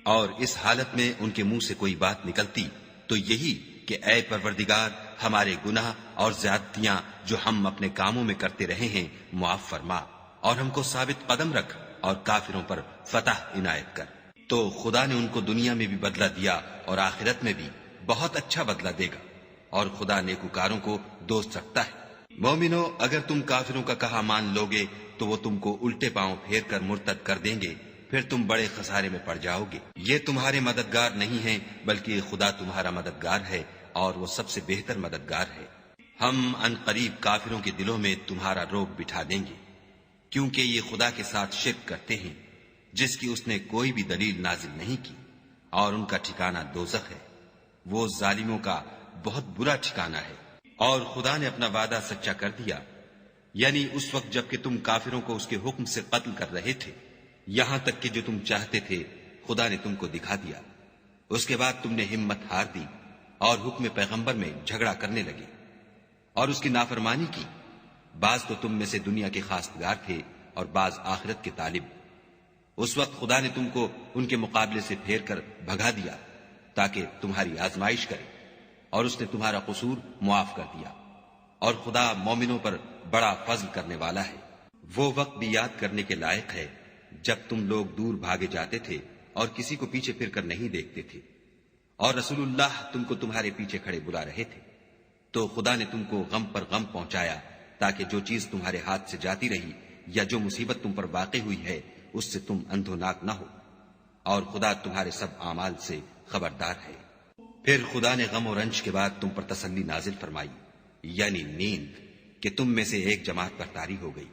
اور اس حالت میں ان کے منہ سے کوئی بات نکلتی تو یہی کہ اے پروردگار، ہمارے گناہ اور زیادتیاں جو ہم اپنے کاموں میں کرتے رہے ہیں معاف فرما، اور ہم کو ثابت قدم رکھ اور کافروں پر فتح عنایت کر۔ تو خدا نے ان کو دنیا میں بھی بدلہ دیا اور آخرت میں بھی بہت اچھا بدلہ دے گا، اور خدا نیکوکاروں کو دوست رکھتا ہے۔ مومنو، اگر تم کافروں کا کہا مان لوگے تو وہ تم کو الٹے پاؤں پھیر کر مرتد کر دیں گے، پھر تم بڑے خسارے میں پڑ جاؤ گے۔ یہ تمہارے مددگار نہیں ہیں بلکہ خدا تمہارا مددگار ہے، اور وہ سب سے بہتر مددگار ہے۔ ہم ان قریب کافروں کے دلوں میں تمہارا روب بٹھا دیں گے، کیونکہ یہ خدا کے ساتھ شرک کرتے ہیں جس کی اس نے کوئی بھی دلیل نازل نہیں کی، اور ان کا ٹھکانہ دوزخ ہے، وہ ظالموں کا بہت برا ٹھکانہ ہے۔ اور خدا نے اپنا وعدہ سچا کر دیا، یعنی اس وقت جب کہ تم کافروں کو اس کے حکم سے قتل کر رہے تھے، یہاں تک کہ جو تم چاہتے تھے خدا نے تم کو دکھا دیا۔ اس کے بعد تم نے ہمت ہار دی اور حکم پیغمبر میں جھگڑا کرنے لگے اور اس کی نافرمانی کی۔ بعض تو تم میں سے دنیا کے خواستگار تھے اور بعض آخرت کے طالب۔ اس وقت خدا نے تم کو ان کے مقابلے سے پھیر کر بھگا دیا تاکہ تمہاری آزمائش کرے، اور اس نے تمہارا قصور معاف کر دیا، اور خدا مومنوں پر بڑا فضل کرنے والا ہے۔ وہ وقت بھی یاد کرنے کے لائق ہے جب تم لوگ دور بھاگے جاتے تھے اور کسی کو پیچھے پھر کر نہیں دیکھتے تھے، اور رسول اللہ تم کو تمہارے پیچھے کھڑے بلا رہے تھے، تو خدا نے تم کو غم پر غم پہنچایا تاکہ جو چیز تمہارے ہاتھ سے جاتی رہی یا جو مصیبت تم پر واقع ہوئی ہے اس سے تم اندھوناک نہ ہو، اور خدا تمہارے سب اعمال سے خبردار ہے۔ پھر خدا نے غم و رنج کے بعد تم پر تسلی نازل فرمائی، یعنی نیند، کہ تم میں سے ایک جماعت پر طاری ہو گئی،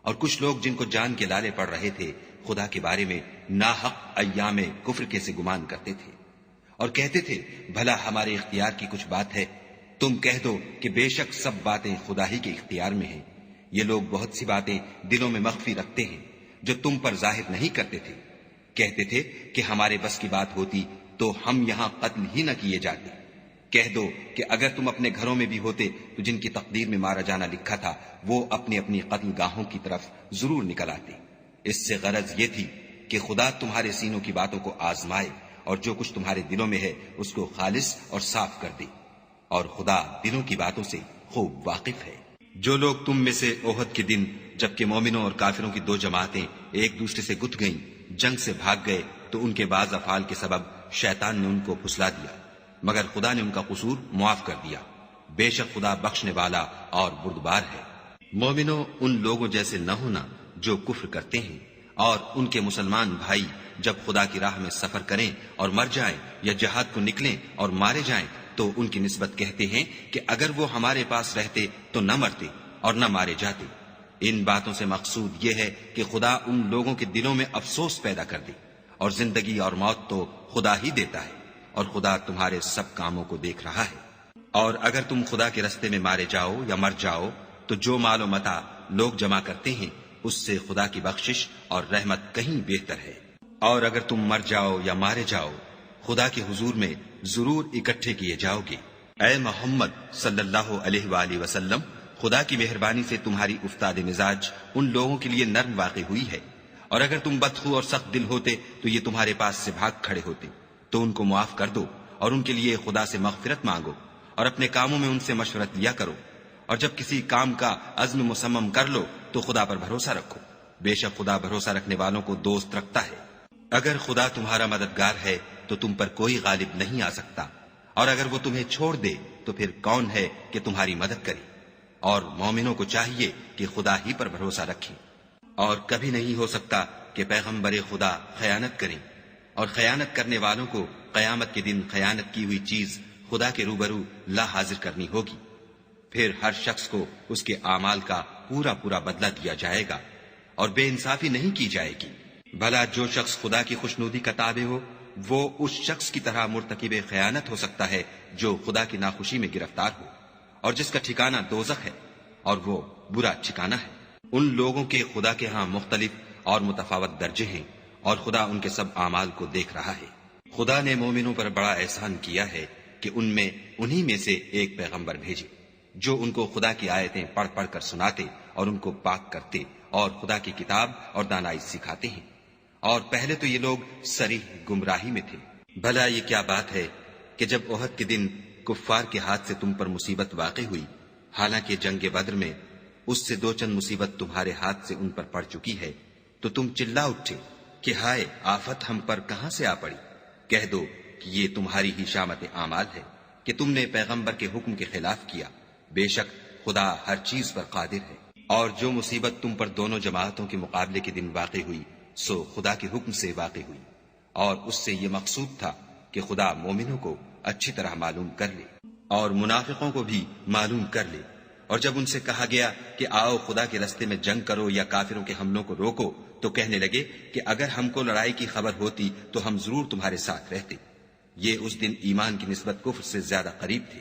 اور کچھ لوگ جن کو جان کے لالے پڑ رہے تھے خدا کے بارے میں ناحق ایام کفر کے سے گمان کرتے تھے، اور کہتے تھے بھلا ہمارے اختیار کی کچھ بات ہے؟ تم کہہ دو کہ بے شک سب باتیں خدا ہی کے اختیار میں ہیں۔ یہ لوگ بہت سی باتیں دلوں میں مخفی رکھتے ہیں جو تم پر ظاہر نہیں کرتے تھے۔ کہتے تھے کہ ہمارے بس کی بات ہوتی تو ہم یہاں قتل ہی نہ کیے جاتے، کہہ دو کہ اگر تم اپنے گھروں میں بھی ہوتے تو جن کی تقدیر میں مارا جانا لکھا تھا وہ اپنی اپنی قتل گاہوں کی طرف ضرور نکل آتے۔ اس سے غرض یہ تھی کہ خدا تمہارے سینوں کی باتوں کو آزمائے اور جو کچھ تمہارے دلوں میں ہے اس کو خالص اور صاف کر دے، اور خدا دلوں کی باتوں سے خوب واقف ہے۔ جو لوگ تم میں سے احد کے دن جبکہ مومنوں اور کافروں کی دو جماعتیں ایک دوسرے سے گت گئیں جنگ سے بھاگ گئے تو ان کے بعض افعال کے سبب شیطان نے ان کو پھسلا دیا، مگر خدا نے ان کا قصور معاف کر دیا۔ بے شک خدا بخشنے والا اور بردبار ہے۔ مومنوں، ان لوگوں جیسے نہ ہونا جو کفر کرتے ہیں، اور ان کے مسلمان بھائی جب خدا کی راہ میں سفر کریں اور مر جائیں یا جہاد کو نکلیں اور مارے جائیں تو ان کی نسبت کہتے ہیں کہ اگر وہ ہمارے پاس رہتے تو نہ مرتے اور نہ مارے جاتے۔ ان باتوں سے مقصود یہ ہے کہ خدا ان لوگوں کے دلوں میں افسوس پیدا کر دے، اور زندگی اور موت تو خدا ہی دیتا ہے، اور خدا تمہارے سب کاموں کو دیکھ رہا ہے۔ اور اگر تم خدا کے رستے میں مارے جاؤ یا مر جاؤ تو جو مال و متاع لوگ جمع کرتے ہیں اس سے خدا کی بخشش اور رحمت کہیں بہتر ہے۔ اور اگر تم مر جاؤ یا مارے جاؤ خدا کے حضور میں ضرور اکٹھے کیے جاؤ گے۔ اے محمد صلی اللہ علیہ وآلہ وسلم، خدا کی مہربانی سے تمہاری افتاد مزاج ان لوگوں کے لیے نرم واقع ہوئی ہے، اور اگر تم بدخو اور سخت دل ہوتے تو یہ تمہارے پاس سے بھاگ کھڑے ہوتے۔ تو ان کو معاف کر دو اور ان کے لیے خدا سے مغفرت مانگو، اور اپنے کاموں میں ان سے مشورت لیا کرو، اور جب کسی کام کا عزم مصمم کر لو تو خدا پر بھروسہ رکھو، بے شک خدا بھروسہ رکھنے والوں کو دوست رکھتا ہے۔ اگر خدا تمہارا مددگار ہے تو تم پر کوئی غالب نہیں آ سکتا، اور اگر وہ تمہیں چھوڑ دے تو پھر کون ہے کہ تمہاری مدد کرے؟ اور مومنوں کو چاہیے کہ خدا ہی پر بھروسہ رکھیں، اور کبھی نہیں ہو سکتا کہ پیغمبر خدا خیانت کریں، اور خیانت کرنے والوں کو قیامت کے دن خیانت کی ہوئی چیز خدا کے روبرو لا حاضر کرنی ہوگی۔ پھر ہر شخص کو اس کے اعمال کا پورا پورا بدلہ دیا جائے گا، اور بے انصافی نہیں کی جائے گی۔ بھلا جو شخص خدا کی خوشنودی کا تابع ہو وہ اس شخص کی طرح مرتکب خیانت ہو سکتا ہے جو خدا کی ناخوشی میں گرفتار ہو، اور جس کا ٹھکانہ دوزخ ہے، اور وہ برا ٹھکانہ ہے۔ ان لوگوں کے خدا کے ہاں مختلف اور متفاوت درجے ہیں، اور خدا ان کے سب اعمال کو دیکھ رہا ہے۔ خدا نے مومنوں پر بڑا احسان کیا ہے کہ ان میں انہی میں سے ایک پیغمبر بھیجے جو ان کو خدا کی آیتیں پڑھ پڑھ کر سناتے اور ان کو پاک کرتے اور خدا کی کتاب اور دانائی سکھاتے ہیں، اور پہلے تو یہ لوگ صریح گمراہی میں تھے۔ بھلا یہ کیا بات ہے کہ جب احد کے دن کفار کے ہاتھ سے تم پر مصیبت واقع ہوئی، حالانکہ جنگ بدر میں اس سے دو چند مصیبت تمہارے ہاتھ سے ان پر پڑ چکی ہے، تو تم چلا اٹھے کہ ہائے آفت ہم پر کہاں سے آ پڑی؟ کہہ دو کہ یہ تمہاری ہی شامت اعمال ہے کہ تم نے پیغمبر کے حکم کے خلاف کیا، بے شک خدا ہر چیز پر قادر ہے۔ اور جو مصیبت تم پر دونوں جماعتوں کے مقابلے کے دن واقع ہوئی سو خدا کے حکم سے واقع ہوئی، اور اس سے یہ مقصود تھا کہ خدا مومنوں کو اچھی طرح معلوم کر لے اور منافقوں کو بھی معلوم کر لے۔ اور جب ان سے کہا گیا کہ آؤ خدا کے رستے میں جنگ کرو یا کافروں کے حملوں کو روکو تو کہنے لگے کہ اگر ہم کو لڑائی کی خبر ہوتی تو ہم ضرور تمہارے ساتھ رہتے۔ یہ اس دن ایمان کی نسبت کفر سے زیادہ قریب تھے۔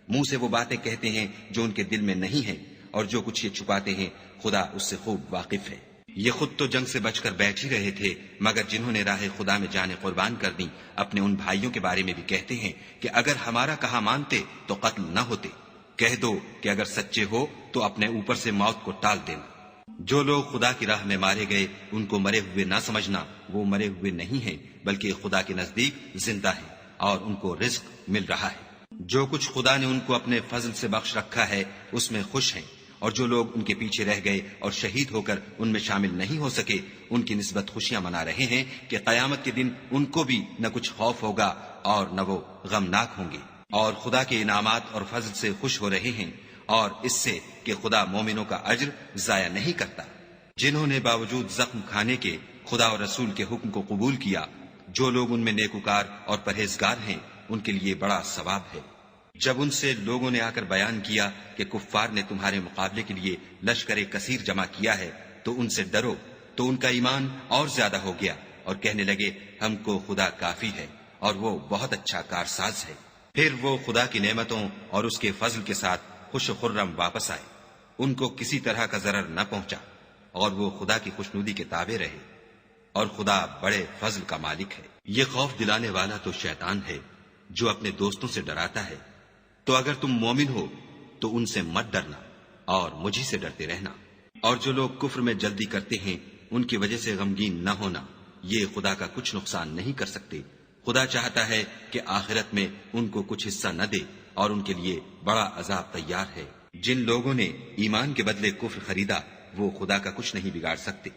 منہ سے وہ باتیں کہتے ہیں جو ان کے دل میں نہیں ہیں، اور جو کچھ یہ چھپاتے ہیں خدا اس سے خوب واقف ہے۔ یہ خود تو جنگ سے بچ کر بیٹھ ہی رہے تھے، مگر جنہوں نے راہ خدا میں جانیں قربان کر دی اپنے ان بھائیوں کے بارے میں بھی کہتے ہیں کہ اگر ہمارا کہا مانتے تو قتل نہ ہوتے۔ کہہ دو کہ اگر سچے ہو تو اپنے اوپر سے موت کو ٹال دینا۔ جو لوگ خدا کی راہ میں مارے گئے ان کو مرے ہوئے نہ سمجھنا، وہ مرے ہوئے نہیں ہیں بلکہ خدا کے نزدیک زندہ ہیں اور ان کو رزق مل رہا ہے۔ جو کچھ خدا نے ان کو اپنے فضل سے بخش رکھا ہے اس میں خوش ہیں، اور جو لوگ ان کے پیچھے رہ گئے اور شہید ہو کر ان میں شامل نہیں ہو سکے ان کی نسبت خوشیاں منا رہے ہیں کہ قیامت کے دن ان کو بھی نہ کچھ خوف ہوگا اور نہ وہ غمناک ہوں گے، اور خدا کے انعامات اور فضل سے خوش ہو رہے ہیں، اور اس سے کہ خدا مومنوں کا اجر ضائع نہیں کرتا۔ جنہوں نے باوجود زخم کھانے کے خدا اور رسول کے حکم کو قبول کیا، جو لوگ ان میں نیکوکار اور پرہیزگار ہیں ان کے لیے بڑا ثواب ہے۔ جب ان سے لوگوں نے آ کر بیان کیا کہ کفار نے تمہارے مقابلے کے لیے لشکر کثیر جمع کیا ہے تو ان سے ڈرو، تو ان کا ایمان اور زیادہ ہو گیا اور کہنے لگے ہم کو خدا کافی ہے اور وہ بہت اچھا کارساز ہے۔ پھر وہ خدا کی نعمتوں اور اس کے فضل کے ساتھ خوش و خرم واپس آئے، ان کو کسی طرح کا ضرر نہ پہنچا، اور وہ خدا کی خوشنودی کے تابع رہے، اور خدا بڑے فضل کا مالک ہے۔ یہ خوف دلانے والا تو شیطان ہے جو اپنے دوستوں سے ڈراتا ہے تو اگر تم مومن ہو تو ان سے مت ڈرنا اور مجھی سے ڈرتے رہنا، اور جو لوگ کفر میں جلدی کرتے ہیں ان کی وجہ سے غمگین نہ ہونا، یہ خدا کا کچھ نقصان نہیں کر سکتے۔ خدا چاہتا ہے کہ آخرت میں ان کو کچھ حصہ نہ دے اور ان کے لیے بڑا عذاب تیار ہے۔ جن لوگوں نے ایمان کے بدلے کفر خریدا وہ خدا کا کچھ نہیں بگاڑ سکتے،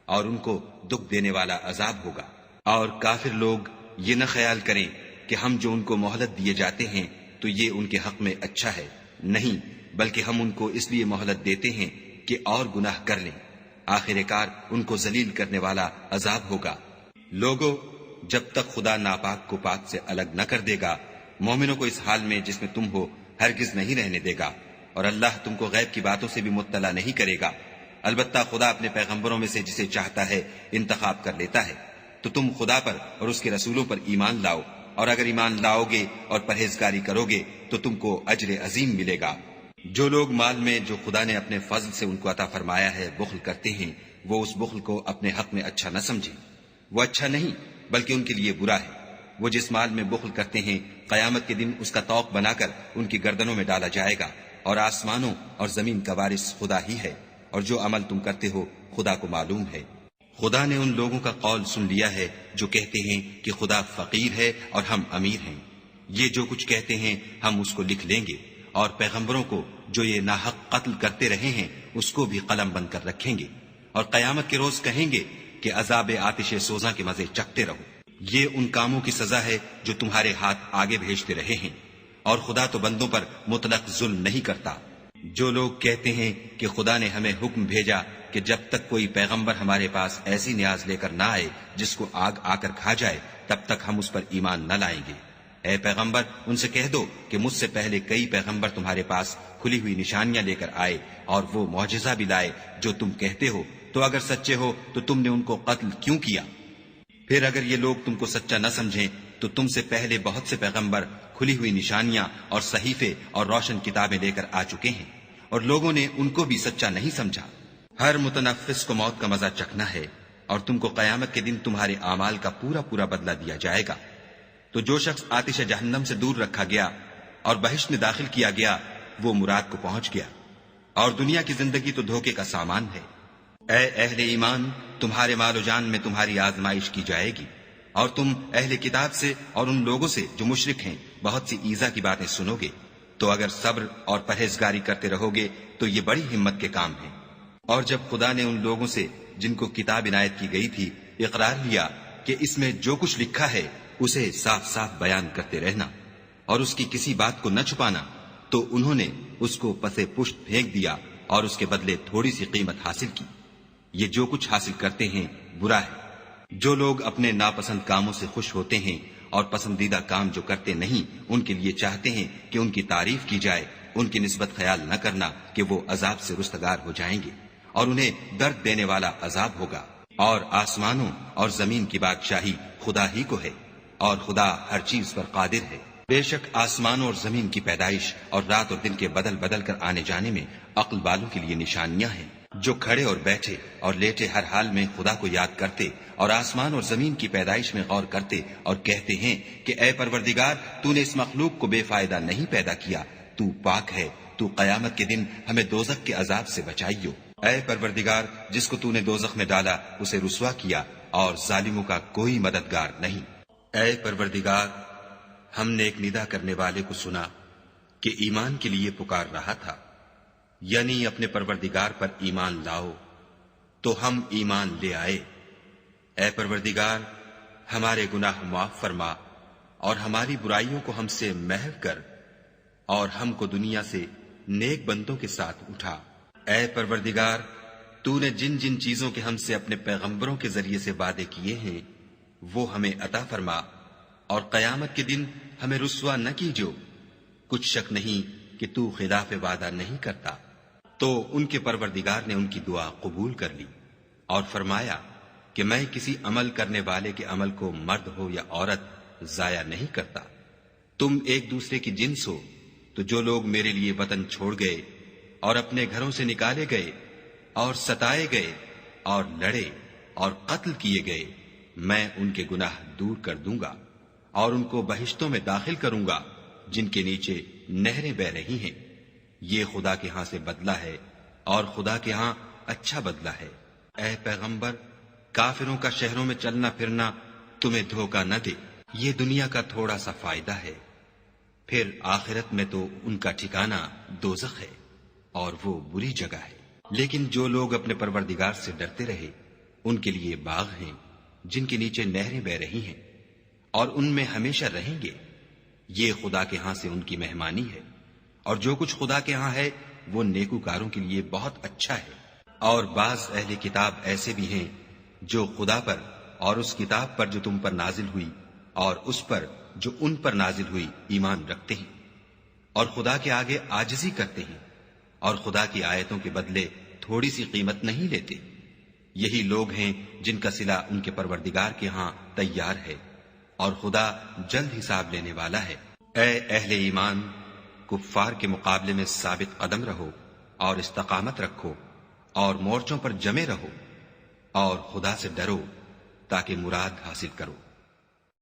اور ان کو دکھ دینے والا عذاب ہوگا۔ اور کافر لوگ یہ نہ خیال کریں کہ ہم جو ان کو مہلت دیے جاتے ہیں تو یہ ان کے حق میں اچھا ہے، نہیں، بلکہ ہم ان کو اس لیے مہلت دیتے ہیں کہ اور گناہ کر لیں، آخر کار ان کو ذلیل کرنے والا عذاب ہوگا۔ لوگوں، جب تک خدا ناپاک کو پاک سے الگ نہ کر دے گا، مومنوں کو اس حال میں جس میں تم ہو ہرگز نہیں رہنے دے گا، اور اللہ تم کو غیب کی باتوں سے بھی مطلع نہیں کرے گا۔ البتہ خدا اپنے پیغمبروں میں سے جسے چاہتا ہے انتخاب کر لیتا ہے، تو تم خدا پر اور اس کے رسولوں پر ایمان لاؤ، اور اگر ایمان لاؤ گے اور پرہیزگاری کرو گے تو تم کو اجر عظیم ملے گا۔ جو لوگ مال میں جو خدا نے اپنے فضل سے ان کو عطا فرمایا ہے بخل کرتے ہیں، وہ اس بخل کو اپنے حق میں اچھا نہ سمجھیں، وہ اچھا نہیں بلکہ ان کے لیے برا ہے۔ وہ جس مال میں بخل کرتے ہیں قیامت کے دن اس کا طوق بنا کر ان کی گردنوں میں ڈالا جائے گا، اور آسمانوں اور زمین کا وارث خدا ہی ہے، اور جو عمل تم کرتے ہو خدا کو معلوم ہے۔ خدا نے ان لوگوں کا قول سن لیا ہے جو کہتے ہیں کہ خدا فقیر ہے اور ہم امیر ہیں۔ یہ جو کچھ کہتے ہیں ہم اس کو لکھ لیں گے، اور پیغمبروں کو جو یہ ناحق قتل کرتے رہے ہیں اس کو بھی قلم بند کر رکھیں گے، اور قیامت کے روز کہیں گے کہ عذاب آتش سوزاں کے مزے چکھتے رہو۔ یہ ان کاموں کی سزا ہے جو تمہارے ہاتھ آگے بھیجتے رہے ہیں، اور خدا تو بندوں پر مطلق ظلم نہیں کرتا۔ جو لوگ کہتے ہیں کہ خدا نے ہمیں حکم بھیجا کہ جب تک کوئی پیغمبر ہمارے پاس ایسی نیاز لے کر نہ آئے جس کو آگ آ کر کھا جائے تب تک ہم اس پر ایمان نہ لائیں گے، اے پیغمبر ان سے کہہ دو کہ مجھ سے پہلے کئی پیغمبر تمہارے پاس کھلی ہوئی نشانیاں لے کر آئے اور وہ معجزہ بھی لائے جو تم کہتے ہو، تو اگر سچے ہو تو تم نے ان کو قتل کیوں کیا؟ پھر اگر یہ لوگ تم کو سچا نہ سمجھیں تو تم سے پہلے بہت سے پیغمبر کھلی ہوئی نشانیاں اور صحیفے اور روشن کتابیں لے کر آ چکے ہیں، اور لوگوں نے ان کو بھی سچا نہیں سمجھا۔ ہر متنفس کو موت کا مزہ چکھنا ہے، اور تم کو قیامت کے دن تمہارے اعمال کا پورا پورا بدلہ دیا جائے گا۔ تو جو شخص آتش جہنم سے دور رکھا گیا اور بہشت میں داخل کیا گیا وہ مراد کو پہنچ گیا، اور دنیا کی زندگی تو دھوکے کا سامان ہے۔ اے اہل ایمان، تمہارے مال و جان میں تمہاری آزمائش کی جائے گی، اور تم اہل کتاب سے اور ان لوگوں سے جو مشرک ہیں بہت سی ایذا کی باتیں سنو گے، تو اگر صبر اور پرہیزگاری کرتے رہو گے تو یہ بڑی ہمت کے کام ہیں۔ اور جب خدا نے ان لوگوں سے جن کو کتاب عنایت کی گئی تھی اقرار لیا کہ اس میں جو کچھ لکھا ہے اسے صاف صاف بیان کرتے رہنا اور اس کی کسی بات کو نہ چھپانا، تو انہوں نے اس کو پسے پشت پھینک دیا اور اس کے بدلے تھوڑی سی قیمت حاصل کی۔ یہ جو کچھ حاصل کرتے ہیں برا ہے۔ جو لوگ اپنے ناپسند کاموں سے خوش ہوتے ہیں اور پسندیدہ کام جو کرتے نہیں ان کے لیے چاہتے ہیں کہ ان کی تعریف کی جائے، ان کی نسبت خیال نہ کرنا کہ وہ عذاب سے رستگار ہو جائیں گے اور انہیں درد دینے والا عذاب ہوگا۔ اور آسمانوں اور زمین کی بادشاہی خدا ہی کو ہے، اور خدا ہر چیز پر قادر ہے۔ بے شک آسمانوں اور زمین کی پیدائش اور رات اور دن کے بدل بدل کر آنے جانے میں عقل والوں کے لیے نشانیاں ہیں، جو کھڑے اور بیٹھے اور لیٹے ہر حال میں خدا کو یاد کرتے اور آسمان اور زمین کی پیدائش میں غور کرتے اور کہتے ہیں کہ اے پروردگار، تو نے اس مخلوق کو بے فائدہ نہیں پیدا کیا، تو پاک ہے، تو قیامت کے دن ہمیں دوزخ کے عذاب سے بچائیو۔ اے پروردگار، جس کو تو نے دوزخ میں ڈالا اسے رسوا کیا، اور ظالموں کا کوئی مددگار نہیں۔ اے پروردگار، ہم نے ایک ندا کرنے والے کو سنا کہ ایمان کے لیے پکار رہا تھا، یعنی اپنے پروردگار پر ایمان لاؤ، تو ہم ایمان لے آئے۔ اے پروردگار، ہمارے گناہ معاف فرما اور ہماری برائیوں کو ہم سے محو کر، اور ہم کو دنیا سے نیک بندوں کے ساتھ اٹھا۔ اے پروردگار، تو نے جن جن چیزوں کے ہم سے اپنے پیغمبروں کے ذریعے سے وعدے کیے ہیں وہ ہمیں عطا فرما، اور قیامت کے دن ہمیں رسوا نہ کیجو۔ کچھ شک نہیں کہ تو خلاف وعدہ نہیں کرتا۔ تو ان کے پروردگار نے ان کی دعا قبول کر لی اور فرمایا کہ میں کسی عمل کرنے والے کے عمل کو مرد ہو یا عورت ضائع نہیں کرتا۔ تم ایک دوسرے کی جنس ہو، تو جو لوگ میرے لیے وطن چھوڑ گئے اور اپنے گھروں سے نکالے گئے اور ستائے گئے اور لڑے اور قتل کیے گئے، میں ان کے گناہ دور کر دوں گا اور ان کو بہشتوں میں داخل کروں گا جن کے نیچے نہریں بہ رہی ہیں، یہ خدا کے ہاں سے بدلہ ہے اور خدا کے ہاں اچھا بدلہ ہے۔ اے پیغمبر، کافروں کا شہروں میں چلنا پھرنا تمہیں دھوکہ نہ دے، یہ دنیا کا تھوڑا سا فائدہ ہے، پھر آخرت میں تو ان کا ٹھکانہ دوزخ ہے اور وہ بری جگہ ہے۔ لیکن جو لوگ اپنے پروردگار سے ڈرتے رہے ان کے لیے باغ ہیں جن کے نیچے نہریں بہ رہی ہیں اور ان میں ہمیشہ رہیں گے، یہ خدا کے ہاں سے ان کی مہمانی ہے، اور جو کچھ خدا کے ہاں ہے وہ نیکوکاروں کے لیے بہت اچھا ہے۔ اور بعض اہل کتاب ایسے بھی ہیں جو خدا پر اور اس کتاب پر جو تم پر نازل ہوئی اور اس پر جو ان پر نازل ہوئی ایمان رکھتے ہیں، اور خدا کے آگے عاجزی کرتے ہیں، اور خدا کی آیتوں کے بدلے تھوڑی سی قیمت نہیں لیتے۔ یہی لوگ ہیں جن کا صلہ ان کے پروردگار کے ہاں تیار ہے، اور خدا جلد حساب لینے والا ہے۔ اے اہل ایمان، کفار کے مقابلے میں ثابت قدم رہو اور استقامت رکھو اور مورچوں پر جمے رہو، اور خدا سے ڈرو تاکہ مراد حاصل کرو۔